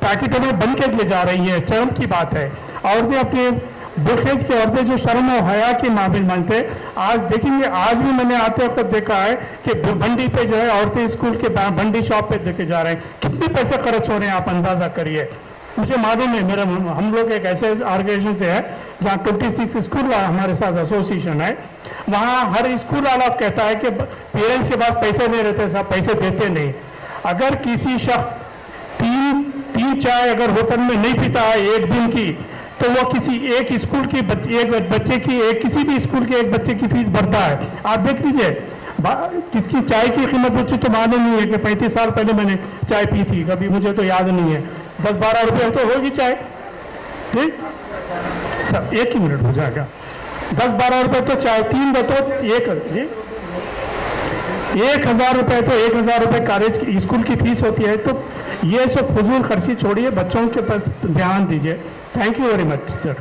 पैकेटों में बन के ले जा रही है। शर्म की बात है। औरतें अपने बुखेज की औरतें जो शर्म और हया के मामले मानते, आज देखेंगे, आज भी मैंने आते वक्त देखा है कि बंडी पे जो है औरतें स्कूल के बंडी शॉप पे लेके जा रहे हैं। कितने पैसे खर्च हो रहे हैं आप अंदाजा करिए। मुझे मालूम है, हम लोग एक ऐसे ऑर्गेनाइजेशन से है जहाँ 26 स्कूल हमारे साथ एसोसिएशन है। वहाँ हर स्कूल वाला कहता है कि पेरेंट्स के पास पैसे नहीं रहते, सब पैसे देते नहीं। अगर किसी शख्स तीन चाय अगर होटल में नहीं पीता है एक दिन की, तो वो किसी एक स्कूल की किसी भी स्कूल के एक बच्चे की फीस भरता है। आप देख लीजिए किसकी चाय की कीमत मुझे तो मालूम नहीं है कि 35 साल पहले मैंने चाय पी थी, कभी मुझे तो याद नहीं है। 10-12 रुपये तो होगी चाय, ठीक सर, एक ही मिनट हो जाएगा। 10-12 रुपये तो चाय, 3 दो तो 1,000 रुपये, तो 1,000 रुपये कॉलेज की स्कूल की फीस होती है। तो ये सब फजूल खर्ची छोड़िए, बच्चों के पास ध्यान दीजिए। Thank you very much sir.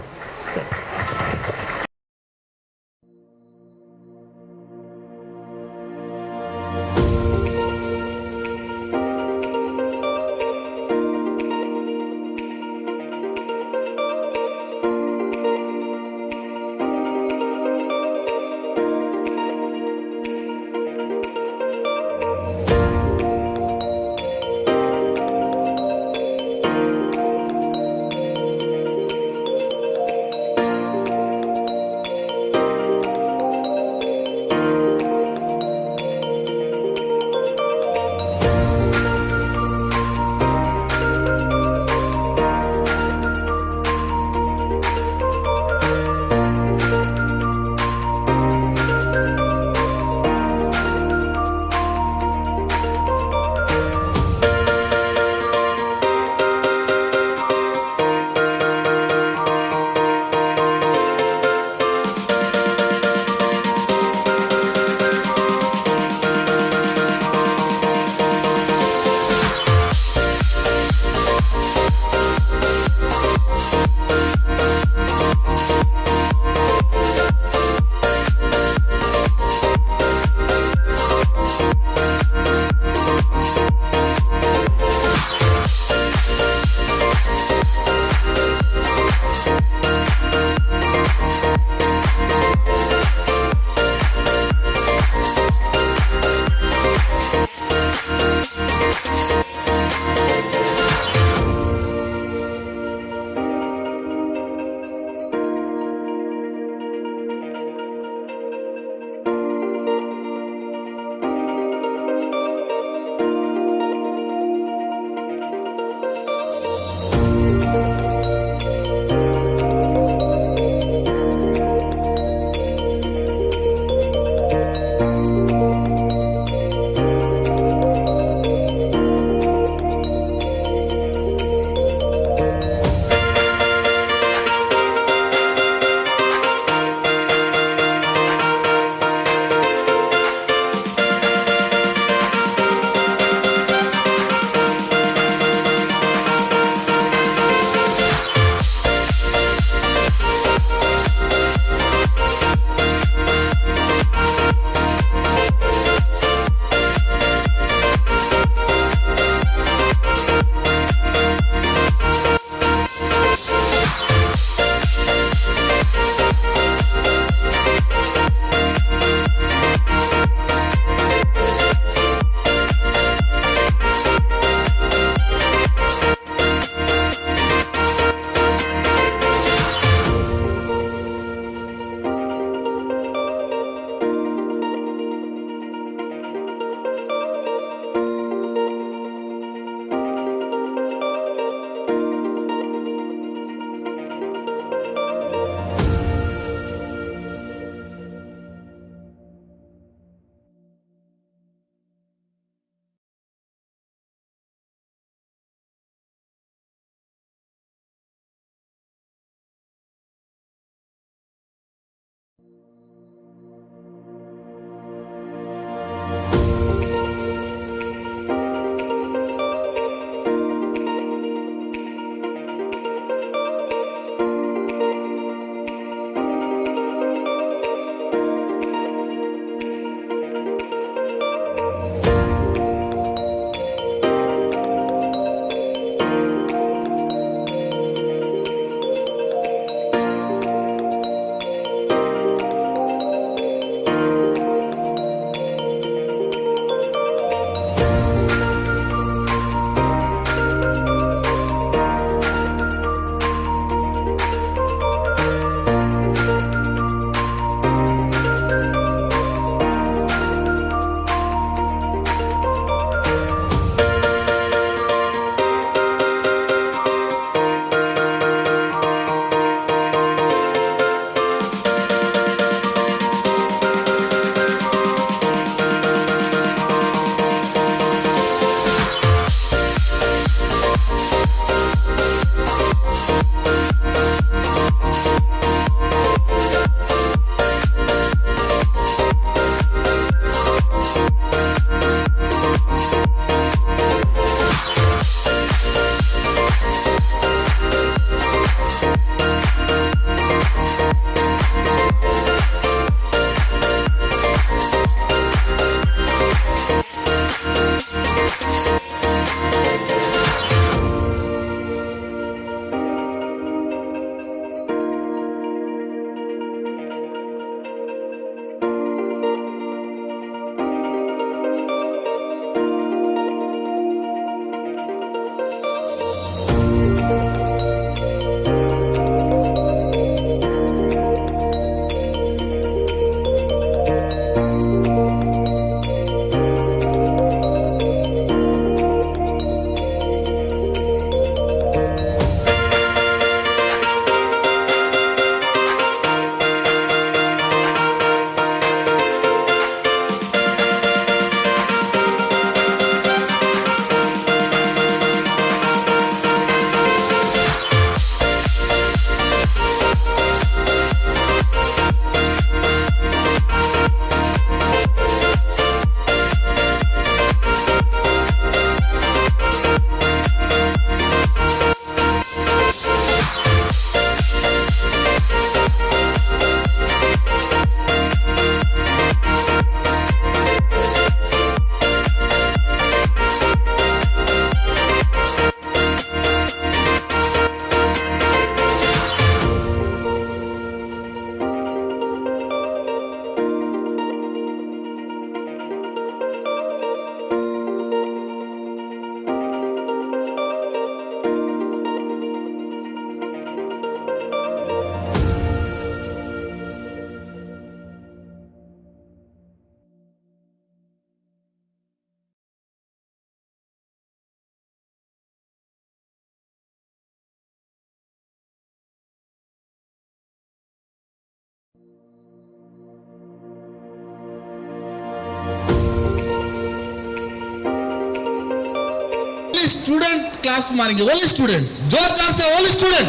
Student class मारेंगे, ओनली स्टूडेंट्स, जोर जोर से ओनली स्टूडेंट।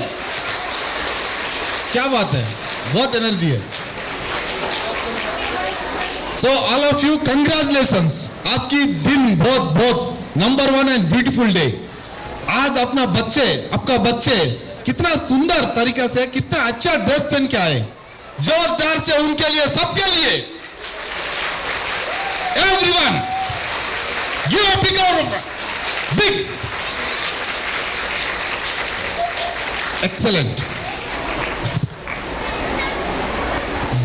क्या बात है, बहुत एनर्जी है। So all of you congratulations, आज की दिन बहुत बहुत नंबर 1 एंड ब्यूटीफुल डे। आज अपना बच्चे, आपका बच्चे कितना सुंदर तरीका से, कितना अच्छा ड्रेस पहन के आए। जोर जोर से उनके लिए, सबके लिए, everyone give a big excellent.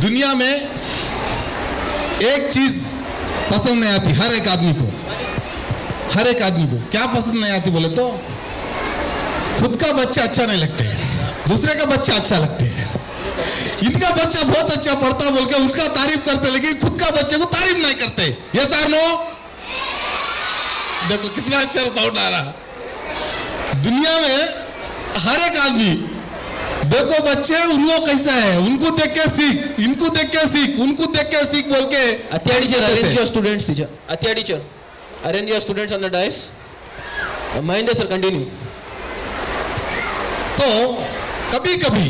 दुनिया में एक चीज पसंद नहीं आती हर एक आदमी को, हर एक आदमी को क्या पसंद नहीं आती बोले तो खुद का बच्चा अच्छा नहीं लगते, दूसरे का बच्चा अच्छा लगते है। इनका बच्चा बहुत अच्छा पढ़ता बोल के उनका तारीफ करते, लेकिन खुद का बच्चे को तारीफ नहीं करते। ये सर नो, देखो कितना अच्छा साउंड आ रहा। दुनिया में हर एक आदमी, देखो बच्चे उनको कैसा है, उनको देख के सीख, इनको देख के सीख, उनको देख के सीख बोल के। Athiya teacher, arrange your students, teacher. Athiya teacher, arrange your students on the dais. Mahendra sir, continue. तो कभी कभी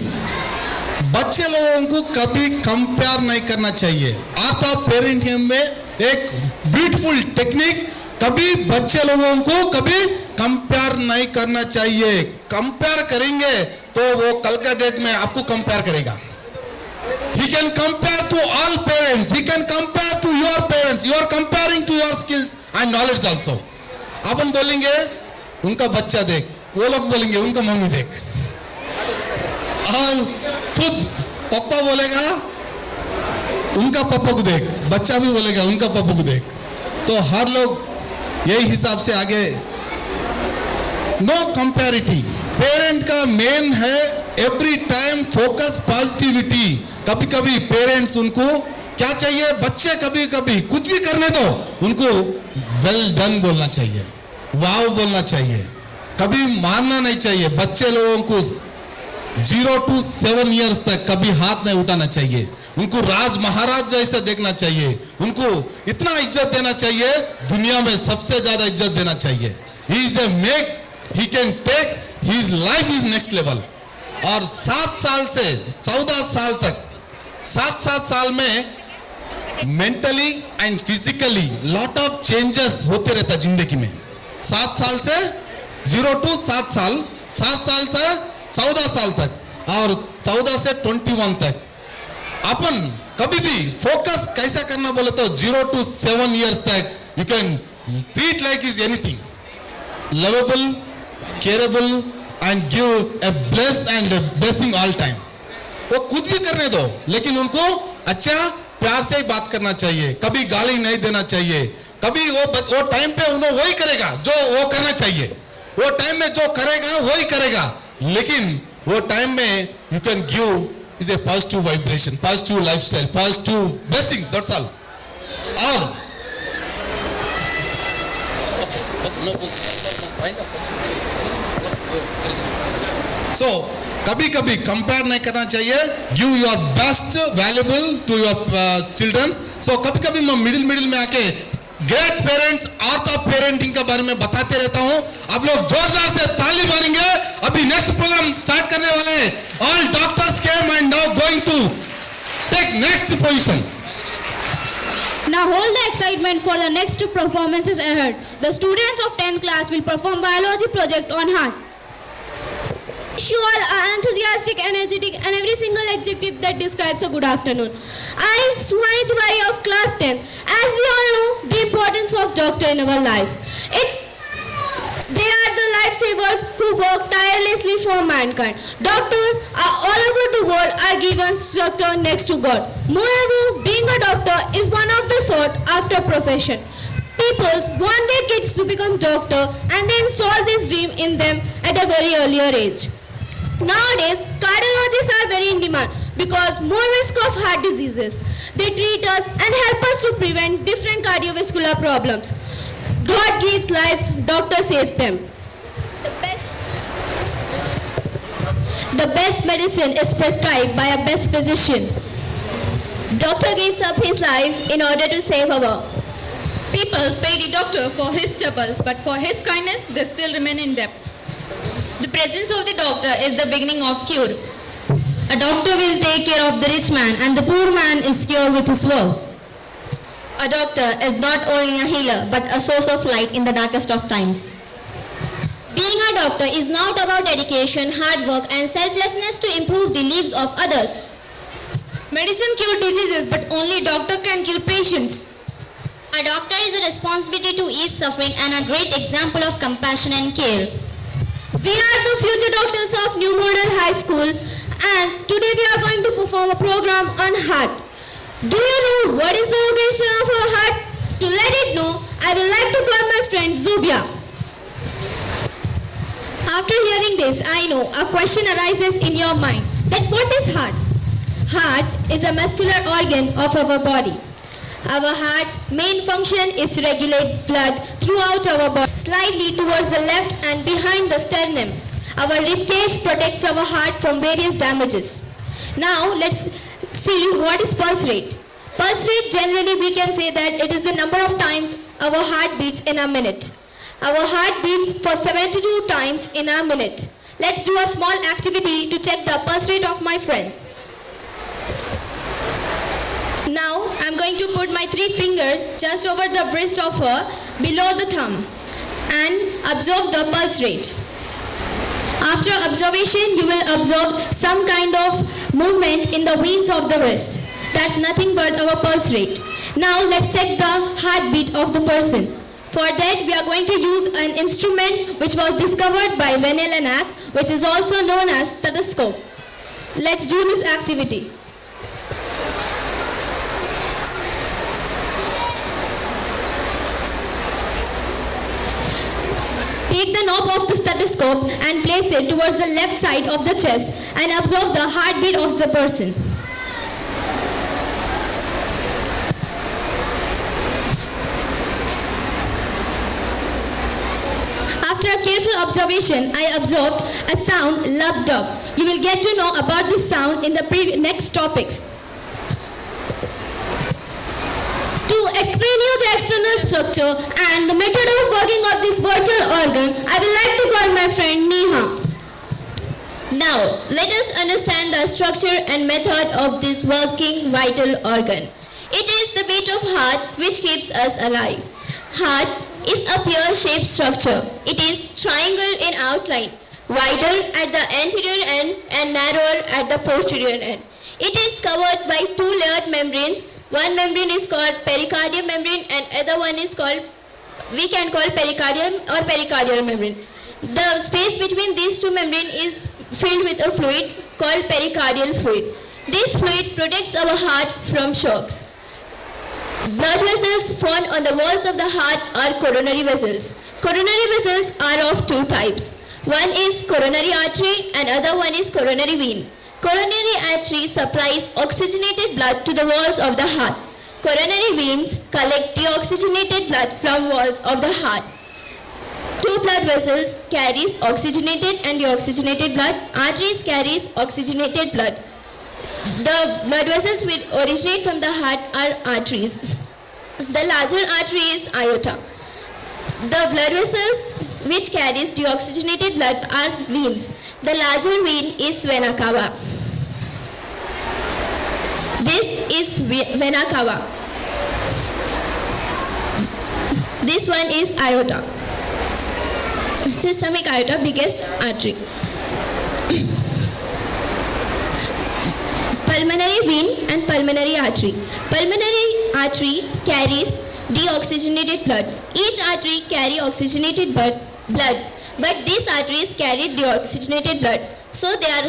बच्चे लोगों को कभी कंपेयर नहीं करना चाहिए। आर्ट ऑफ पेरेंटिंग में एक ब्यूटीफुल टेक्निक, कभी बच्चे लोगों को कभी कंपेयर नहीं करना चाहिए। कंपेयर करेंगे तो वो कल का डेट में आपको कंपेयर करेगा। He can compare to all parents, he can compare to your parents, you are comparing to your skills and knowledge also. अपन बोलेंगे उनका बच्चा देख, वो लोग बोलेंगे उनका मम्मी देख, और खुद पापा बोलेगा उनका पापा को देख, बच्चा भी बोलेगा उनका पापा को देख। तो हर लोग यही हिसाब से आगे, नो कंपैरिटी। पेरेंट का मेन है एवरी टाइम फोकस पॉजिटिविटी। कभी कभी पेरेंट्स उनको क्या चाहिए, बच्चे कभी कभी कुछ भी करने दो, उनको वेल डन बोलना चाहिए, वाव बोलना चाहिए, कभी मारना नहीं चाहिए। बच्चे लोगों को 0 to 7 years तक कभी हाथ नहीं उठाना चाहिए, उनको राज महाराज जैसा देखना चाहिए, उनको इतना इज्जत देना चाहिए, दुनिया में सबसे ज्यादा इज्जत देना चाहिए। He is a make, he can take, his life is next level. और 7 साल से 14 साल तक, 7 साल में mentally and physically lot of changes होते रहता जिंदगी में। 7 साल से 0 to 7 साल, 7 साल से 14 साल तक और 14 से 21 तक अपन कभी भी फोकस कैसा करना बोले तो 0 to 7 years तक you can treat like is anything, lovable, careable and give a bless and blessing all time. वो कुछ भी करने दो, लेकिन उनको अच्छा प्यार से ही बात करना चाहिए, कभी गाली नहीं देना चाहिए। कभी वो टाइम पे उन्हें वही करेगा जो वो करना चाहिए, वो टाइम में जो करेगा वही करेगा, लेकिन वो टाइम में you can give is a positive vibration, positive lifestyle, positive blessing, that's all. और सो कभी कभी कंपेयर नहीं करना चाहिए, give your best valuable to your childrens. So कभी कभी मैं मिडिल में आके great parents, art of parenting के बारे में बताते रहता हूं। आप लोग जोरदार से ताली मारेंगे। अभी नेक्स्ट प्रोग्राम स्टार्ट करने वाले हैं। All doctors came and now going to take next position. Now hold the excitement for the next performances ahead. The students of 10th class will perform biology project on heart. You all are enthusiastic, energetic, and every single adjective that describes a good afternoon. I, Suhani Tiwari of class 10, as we all know the importance of doctor in our life. They are the lifesavers who work tirelessly for mankind. Doctors are all over the world are given structure next to God. Moreover, being a doctor is one of the sought after profession. People want their kids to become doctor and they install this dream in them at a very earlier age. Nowadays, cardiologists are very in demand because more risk of heart diseases. They treat us and help us to prevent different cardiovascular problems. God gives lives, doctor saves them. The best medicine is prescribed by a best physician. Doctor gives up his life in order to save our. People pay the doctor for his trouble, but for his kindness, they still remain in debt. The presence of the doctor is the beginning of cure. A doctor will take care of the rich man, and the poor man is cured with his work. A doctor is not only a healer, but a source of light in the darkest of times. Being a doctor is not about dedication, hard work, and selflessness to improve the lives of others. Medicine cures diseases, but only doctor can cure patients. A doctor is a responsibility to ease suffering and a great example of compassion and care. We are the future doctors of New Model High School, and today we are going to perform a program on heart. Do you know what is the location of our heart? To let it know, I would like to call my friend Zubia. After hearing this, I know a question arises in your mind that what is heart? Heart is a muscular organ of our body. Our heart's main function is to regulate blood throughout our body, slightly towards the left and behind the sternum. Our ribcage protects our heart from various damages. Now let's see what is pulse rate. Pulse rate, generally we can say that it is the number of times our heart beats in a minute. Our heart beats for 72 times in a minute. Let's do a small activity to check the pulse rate of my friend. Now I'm going to put my 3 fingers just over the wrist of her below the thumb and observe the pulse rate. After observation, you will observe some kind of movement in the veins of the wrist. That's nothing but our pulse rate. Now let's check the heartbeat of the person. For that, we are going to use an instrument which was discovered by René Laennec, which is also known as stethoscope. Let's do this activity. Take the knob of the stethoscope and place it towards the left side of the chest and observe the heartbeat of the person. After a careful observation, I observed a sound lub-dub. You will get to know about this sound in the next topics. To explain you the external structure and the method of working of this vital organ, I would like to call my friend Neha. Now, let us understand the structure and method of this working vital organ. It is the beat of heart which keeps us alive. Heart is a pear-shaped structure. It is triangle in outline, wider at the anterior end and narrower at the posterior end. It is covered by 2 layered membranes. One membrane is called pericardial membrane and other one is called, we can call pericardium or pericardial membrane. The space between these 2 membranes is filled with a fluid called pericardial fluid. This fluid protects our heart from shocks. Blood vessels found on the walls of the heart are coronary vessels. Coronary vessels are of 2 types. One is coronary artery and other one is coronary vein. Coronary artery supplies oxygenated blood to the walls of the heart. Coronary veins collect deoxygenated blood from walls of the heart. 2 blood vessels carries oxygenated and deoxygenated blood. Arteries carries oxygenated blood. The blood vessels which originate from the heart are arteries. The larger artery is aorta. The blood vessels which carries deoxygenated blood are veins. The larger vein is vena cava. This is vena cava. This one is aorta. Systemic aorta, biggest artery. Pulmonary vein and pulmonary artery. Pulmonary artery carries deoxygenated blood. Each artery carries oxygenated blood, but these arteries carry deoxygenated blood. So they are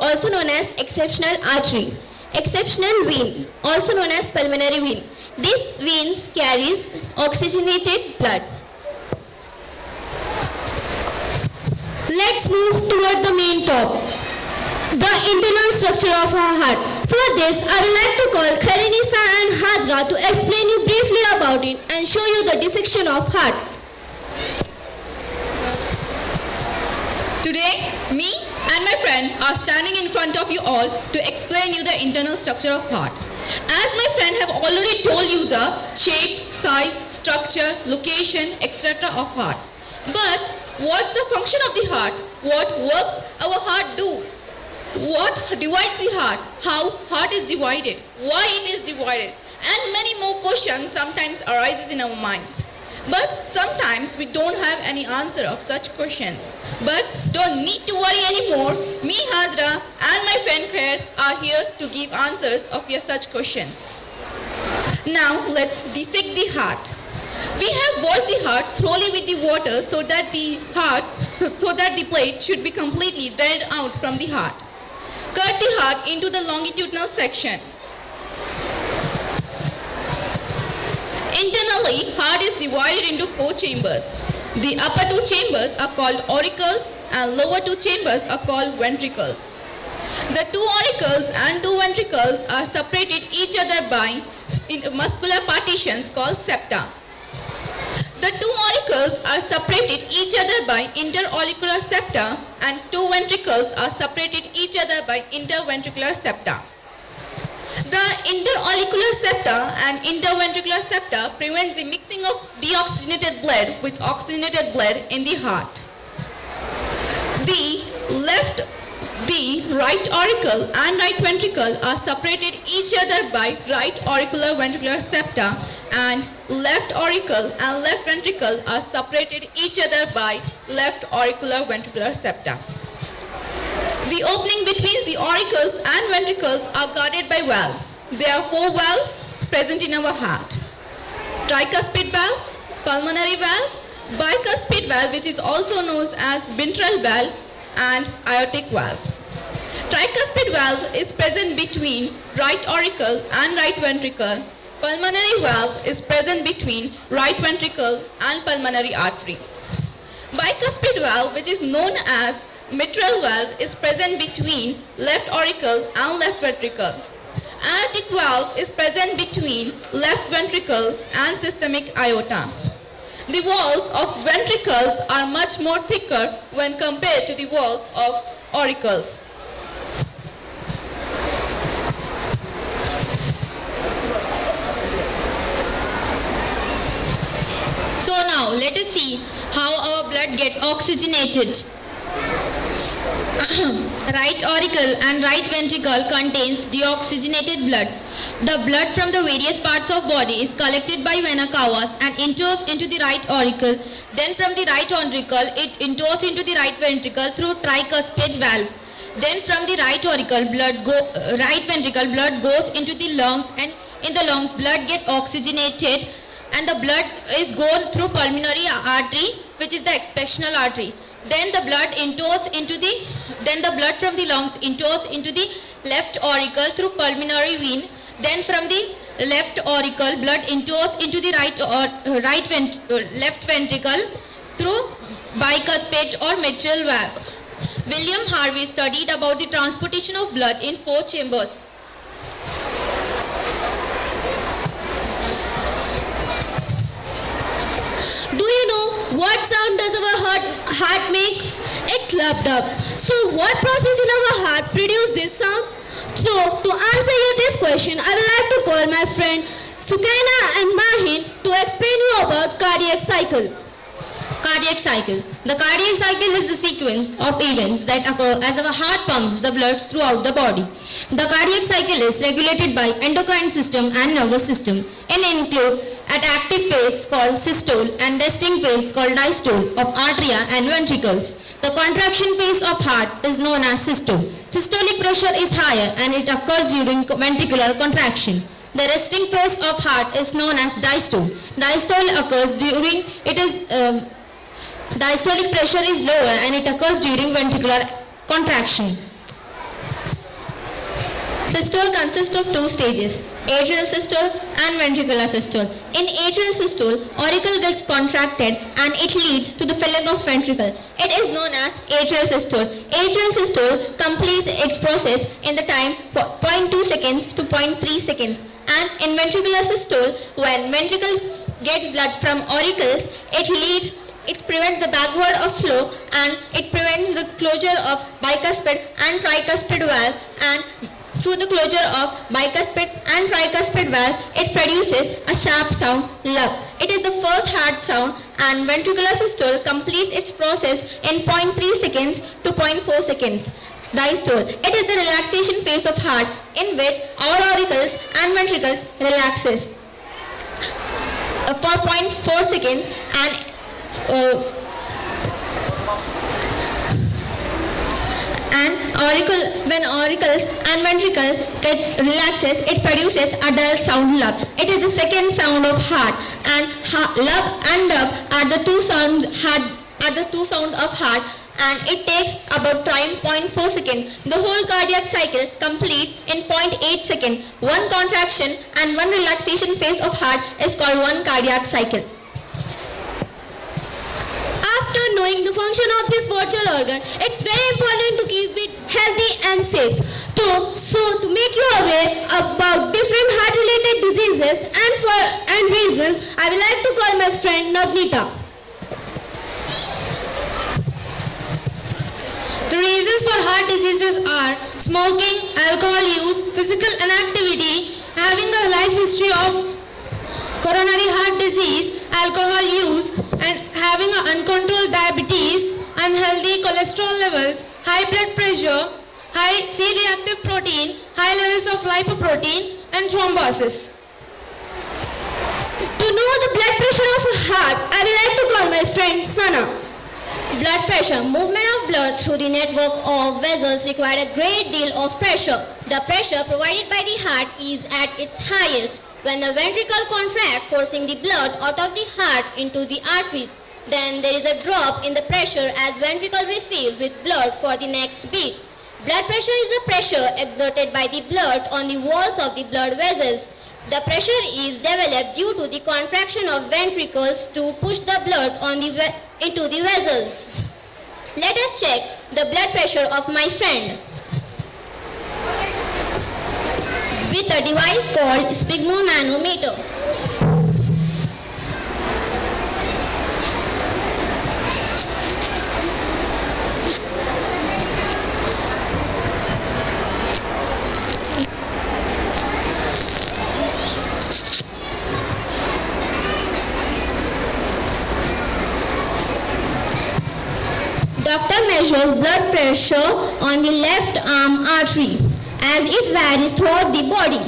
also known as exceptional artery. Exceptional vein, also known as pulmonary vein. These veins carries oxygenated blood. Let's move toward the main top. The internal structure of our heart. For this, I would like to call Kharinisa and Hajra to explain you briefly about it and show you the dissection of heart. Today, me and my friend are standing in front of you all to explain you the internal structure of heart. As my friend have already told you the shape, size, structure, location, etc. of heart. But what's the function of the heart? What work our heart do? What divides the heart? How heart is divided? Why it is divided? And many more questions sometimes arises in our mind. But sometimes we don't have any answer of such questions. But don't need to worry anymore. Me, Hajra, and my friend Khair are here to give answers of your such questions. Now let's dissect the heart. We have washed the heart thoroughly with the water so that the blood should be completely drained out from the heart. Cut the heart into the longitudinal section. Internally, heart is divided into 4 chambers. The upper 2 chambers are called auricles and lower 2 chambers are called ventricles. The 2 auricles and 2 ventricles are separated each other by muscular partitions called septa. The 2 auricles are separated each other by interauricular septa and 2 ventricles are separated each other by interventricular septa. The interauricular septa and interventricular septa prevents the mixing of deoxygenated blood with oxygenated blood in the heart. The right auricle and right ventricle are separated each other by right auricular ventricular septa and left auricle and left ventricle are separated each other by left auricular ventricular septa. The opening between the auricles and ventricles are guarded by valves. There are 4 valves present in our heart. Tricuspid valve, pulmonary valve, bicuspid valve which is also known as ventral valve and aortic valve. Tricuspid valve is present between right auricle and right ventricle. Pulmonary valve is present between right ventricle and pulmonary artery. Bicuspid valve, which is known as mitral valve, is present between left auricle and left ventricle. Aortic valve is present between left ventricle and systemic aorta. The walls of ventricles are much more thicker when compared to the walls of auricles. So now let us see how our blood gets oxygenated. Right auricle and right ventricle contains deoxygenated blood. The blood from the various parts of body is collected by vena cavas and enters into the right auricle. Then from the right auricle it enters into the right ventricle through tricuspid valve. Then from the right auricle right ventricle blood goes into the lungs, and in the lungs blood gets oxygenated and the blood is gone through pulmonary artery, which is the exspectional artery. Then the blood from the lungs enters into the left auricle through pulmonary vein. Then from the left auricle blood enters into the left ventricle through bicuspid or mitral valve. William Harvey studied about the transportation of blood in 4 chambers. Do you know what sound does our heart make? It's lapped up. So what process in our heart produces this sound? So to answer you this question, I would like to call my friend Sukaina and Mahin to explain you about cardiac cycle. Cardiac cycle. The cardiac cycle is the sequence of events that occur as our heart pumps the blood throughout the body. The cardiac cycle is regulated by endocrine system and nervous system and include an active phase called systole and resting phase called diastole of atria and ventricles. The contraction phase of heart is known as systole. Systolic pressure is higher and it occurs during ventricular contraction. The resting phase of heart is known as diastole. Diastole occurs during diastolic pressure is lower and it occurs during ventricular contraction. Systole consists of 2 stages, atrial systole and ventricular systole. In atrial systole, auricle gets contracted and it leads to the filling of ventricle. It is known as atrial systole. Atrial systole completes its process in the time 0.2 seconds to 0.3 seconds. And in ventricular systole, when ventricle gets blood from auricles, it prevents the backward of flow and it prevents the closure of bicuspid and tricuspid valve, and through the closure of bicuspid and tricuspid valve, it produces a sharp sound, lub. It is the first heart sound, and ventricular systole completes its process in 0.3 seconds to 0.4 seconds. Diastole. It is the relaxation phase of heart in which all auricles and ventricles relaxes for 0.4 seconds when auricles and ventricles get relaxes, it produces a dull sound lub. It is the second sound of heart, and lub and dub are the two sounds of heart, and it takes about time 0.4 seconds. The whole cardiac cycle completes in 0.8 seconds. One contraction and one relaxation phase of heart is called one cardiac cycle. After knowing the function of this vital organ, it's very important to keep it healthy and safe. To make you aware about different heart-related diseases and reasons, I would like to call my friend Navneeta. The reasons for heart diseases are smoking, alcohol use, physical inactivity, having a life history of coronary heart disease, alcohol use, and having uncontrolled diabetes, unhealthy cholesterol levels, high blood pressure, high C-reactive protein, high levels of lipoprotein, and thrombosis. To know the blood pressure of a heart, I would like to call my friend Sana. Blood pressure. Movement of blood through the network of vessels require a great deal of pressure. The pressure provided by the heart is at its highest when the ventricle contracts, forcing the blood out of the heart into the arteries. Then there is a drop in the pressure as ventricle refill with blood for the next beat. Blood pressure is the pressure exerted by the blood on the walls of the blood vessels. The pressure is developed due to the contraction of ventricles to push the blood into the vessels. Let us check the blood pressure of my friend with a device called sphygmomanometer. Doctor measures blood pressure on the left arm artery as it varies throughout the body.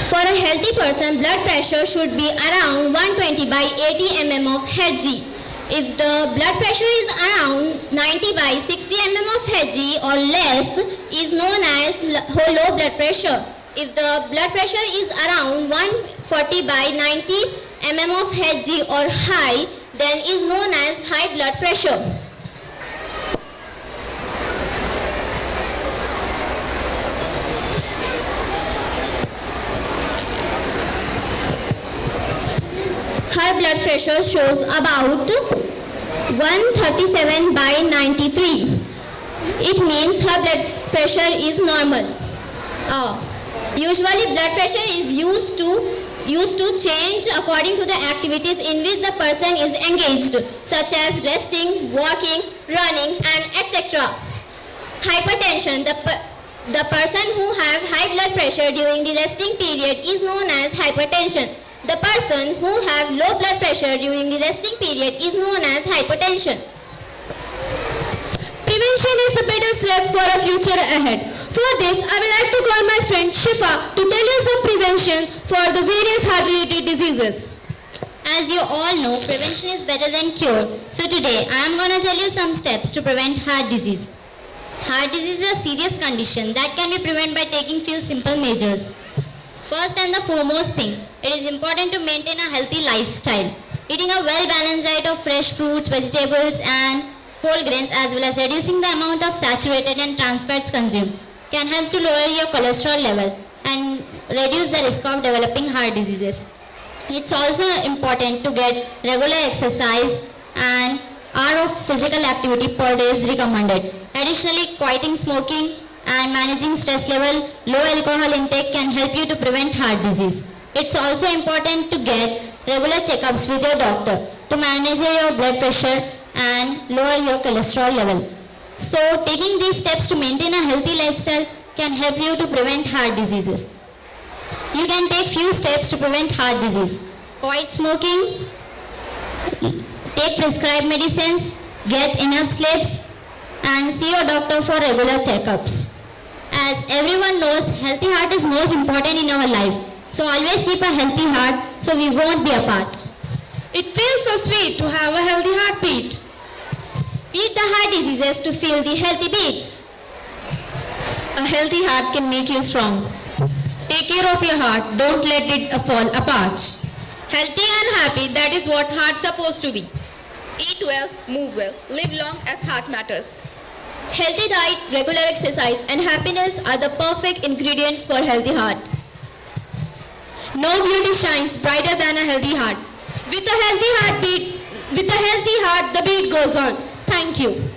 For a healthy person, blood pressure should be around 120 by 80 mm of Hg. If the blood pressure is around 90 by 60 mm of Hg or less, is known as low blood pressure. If the blood pressure is around 140 by 90 mm of Hg or high, then is known as high blood pressure. Her blood pressure shows about 137 by 93. It means her blood pressure is normal. Usually blood pressure is used to change according to the activities in which the person is engaged, such as resting, walking, running, and etc. Hypertension. The person who have high blood pressure during the resting period is known as hypertension. The person who have low blood pressure during the resting period is known as hypertension. Prevention is the better step for a future ahead. For this, I would like to call my friend Shifa to tell you some prevention for the various heart-related diseases. As you all know, prevention is better than cure. So today, I am going to tell you some steps to prevent heart disease. Heart disease is a serious condition that can be prevented by taking few simple measures. First and the foremost thing, it is important to maintain a healthy lifestyle. Eating a well-balanced diet of fresh fruits, vegetables and whole grains, as well as reducing the amount of saturated and trans fats consumed, can help to lower your cholesterol level and reduce the risk of developing heart diseases. It's also important to get regular exercise, and hour of physical activity per day is recommended. Additionally, quitting smoking and managing stress level, low alcohol intake can help you to prevent heart disease. It's also important to get regular checkups with your doctor to manage your blood pressure and lower your cholesterol level. So taking these steps to maintain a healthy lifestyle can help you to prevent heart diseases. You can take few steps to prevent heart disease. Avoid smoking, take prescribed medicines, get enough sleeps, and see your doctor for regular checkups. As everyone knows, healthy heart is most important in our life. So always keep a healthy heart so we won't be apart. It feels so sweet to have a healthy heartbeat. Beat the heart diseases to feel the healthy beats. A healthy heart can make you strong. Take care of your heart, don't let it fall apart. Healthy and happy, that is what heart's supposed to be. Eat well, move well, live long as heart matters. Healthy diet, regular exercise, and happiness are the perfect ingredients for healthy heart. No beauty shines brighter than a healthy heart. With a healthy heart, the beat goes on. Thank you.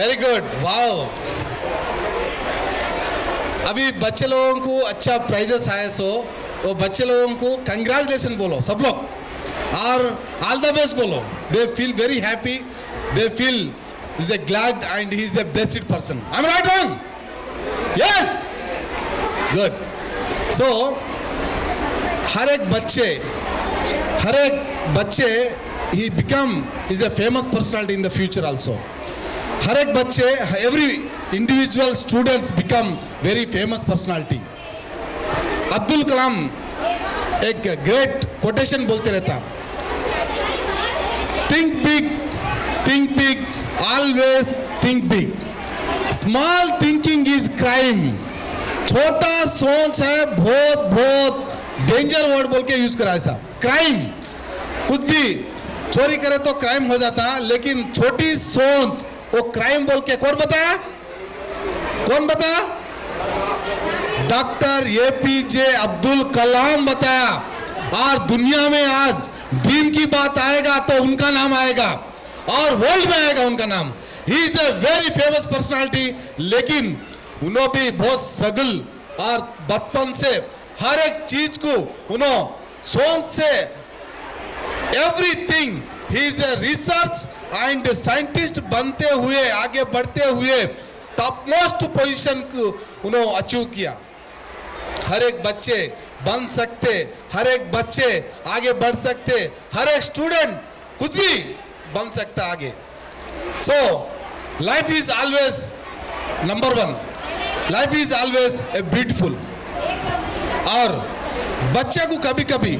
Very good, wow. अभी बच्चे लोगों को अच्छा prices आए, सो वो बच्चे लोगों को कंग्रेचुलेशन बोलो सब लोग, और ऑल द बेस्ट बोलो। They feel very happy, they feel is a glad and he is a blessed person. I am right wrong? Yes, good. So हर एक बच्चे he become is a famous personality in the future also. हर एक बच्चे, every individual students become very famous personality. Abdul Kalam एक great quotation बोलते रहता, think big, always think big. Small thinking is crime. छोटा सोच है बहुत डेंजर वर्ड बोल के यूज करा ऐसा, क्राइम। कुछ भी चोरी करे तो क्राइम हो जाता, लेकिन छोटी सोच वो क्राइम बोल के कौन बताया? डॉक्टर एपीजे अब्दुल कलाम बताया। और दुनिया में आज भीम की बात आएगा तो उनका नाम आएगा, और वर्ल्ड में आएगा उनका नाम। ही is a very famous personality, लेकिन उन्होंने भी बहुत स्ट्रगल और बचपन से हर एक चीज को उन्होंने सोच से everything, he is a research and scientist बनते हुए, आगे बढ़ते हुए टॉप मोस्ट पोजीशन को उन्होंने अचीव किया। हर एक बच्चे बन सकते, हर एक बच्चे आगे बढ़ सकते, हर एक स्टूडेंट खुद भी बन सकता आगे। So life is always number 1, life is always a beautiful. और बच्चे को कभी कभी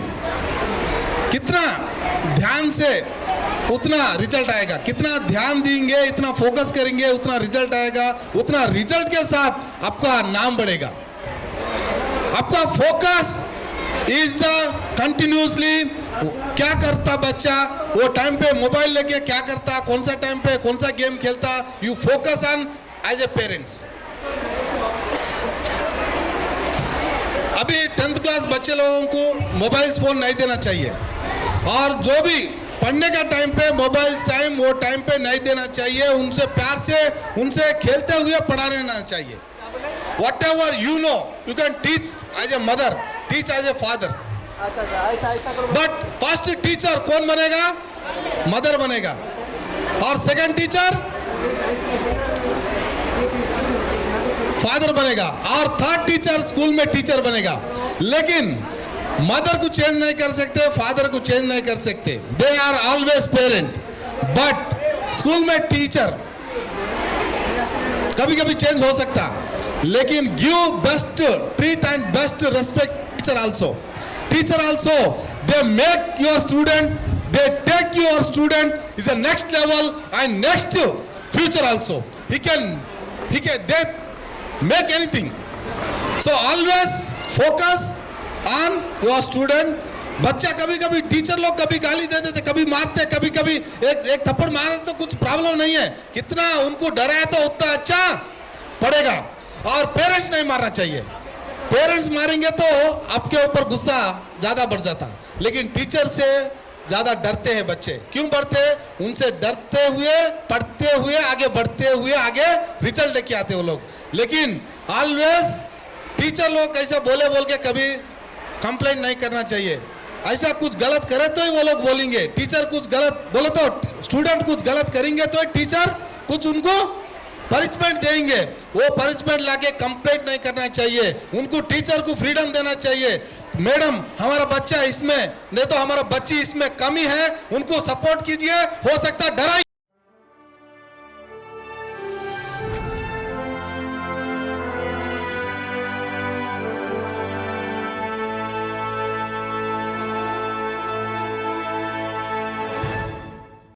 कितना ध्यान से उतना रिजल्ट आएगा, कितना ध्यान देंगे, इतना फोकस करेंगे, उतना रिजल्ट आएगा, उतना रिजल्ट के साथ आपका नाम बढ़ेगा। आपका फोकस इज द कंटिन्यूसली क्या करता बच्चा, वो टाइम पे मोबाइल लेके क्या करता, कौन सा टाइम पे कौन सा गेम खेलता, you focus on as a parents. अभी 10th क्लास बच्चे लोगों को मोबाइल फोन नहीं देना चाहिए, और जो भी पढ़ने का टाइम पे मोबाइल टाइम वो टाइम पे नहीं देना चाहिए। उनसे प्यार से, उनसे खेलते हुए पढ़ाना चाहिए। Whatever you know, you can teach as a mother, teach as a father. But first teacher कौन बनेगा? मदर बनेगा, और सेकंड टीचर फादर बनेगा, और थर्ड टीचर स्कूल में टीचर बनेगा। लेकिन मदर को चेंज नहीं कर सकते, फादर को चेंज नहीं कर सकते, they are always parent. But school में टीचर कभी कभी चेंज हो सकता, लेकिन give best treat and best respect teacher also. Teacher also they make your student, they take your student is a next level and next future also. he can they make anything. So always focus on your student. बच्चा कभी कभी teacher लोग कभी गाली दे देते, कभी मारते, कभी कभी एक थप्पड़ मारे तो कुछ प्रॉब्लम नहीं है, कितना उनको डराए तो उतना अच्छा पड़ेगा। और पेरेंट्स नहीं मारना चाहिए, पेरेंट्स मारेंगे तो आपके ऊपर गुस्सा ज्यादा बढ़ जाता, लेकिन टीचर से ज्यादा डरते हैं बच्चे। क्यों डरते? उनसे डरते हुए, पढ़ते हुए, आगे बढ़ते हुए, आगे रिजल्ट लेके आते वो लोग। लेकिन ऑलवेज टीचर लोग ऐसा बोल के कभी कंप्लेंट नहीं करना चाहिए। ऐसा कुछ गलत करे तो ही वो लोग बोलेंगे, टीचर कुछ गलत बोले तो, स्टूडेंट कुछ गलत करेंगे तो टीचर कुछ उनको पनिशमेंट देंगे। वो पनिशमेंट लाके कंप्लेंट नहीं करना चाहिए, उनको टीचर को फ्रीडम देना चाहिए। मैडम हमारा बच्चा इसमें नहीं तो हमारा बच्ची इसमें कमी है, उनको सपोर्ट कीजिए, हो सकता है डराइए।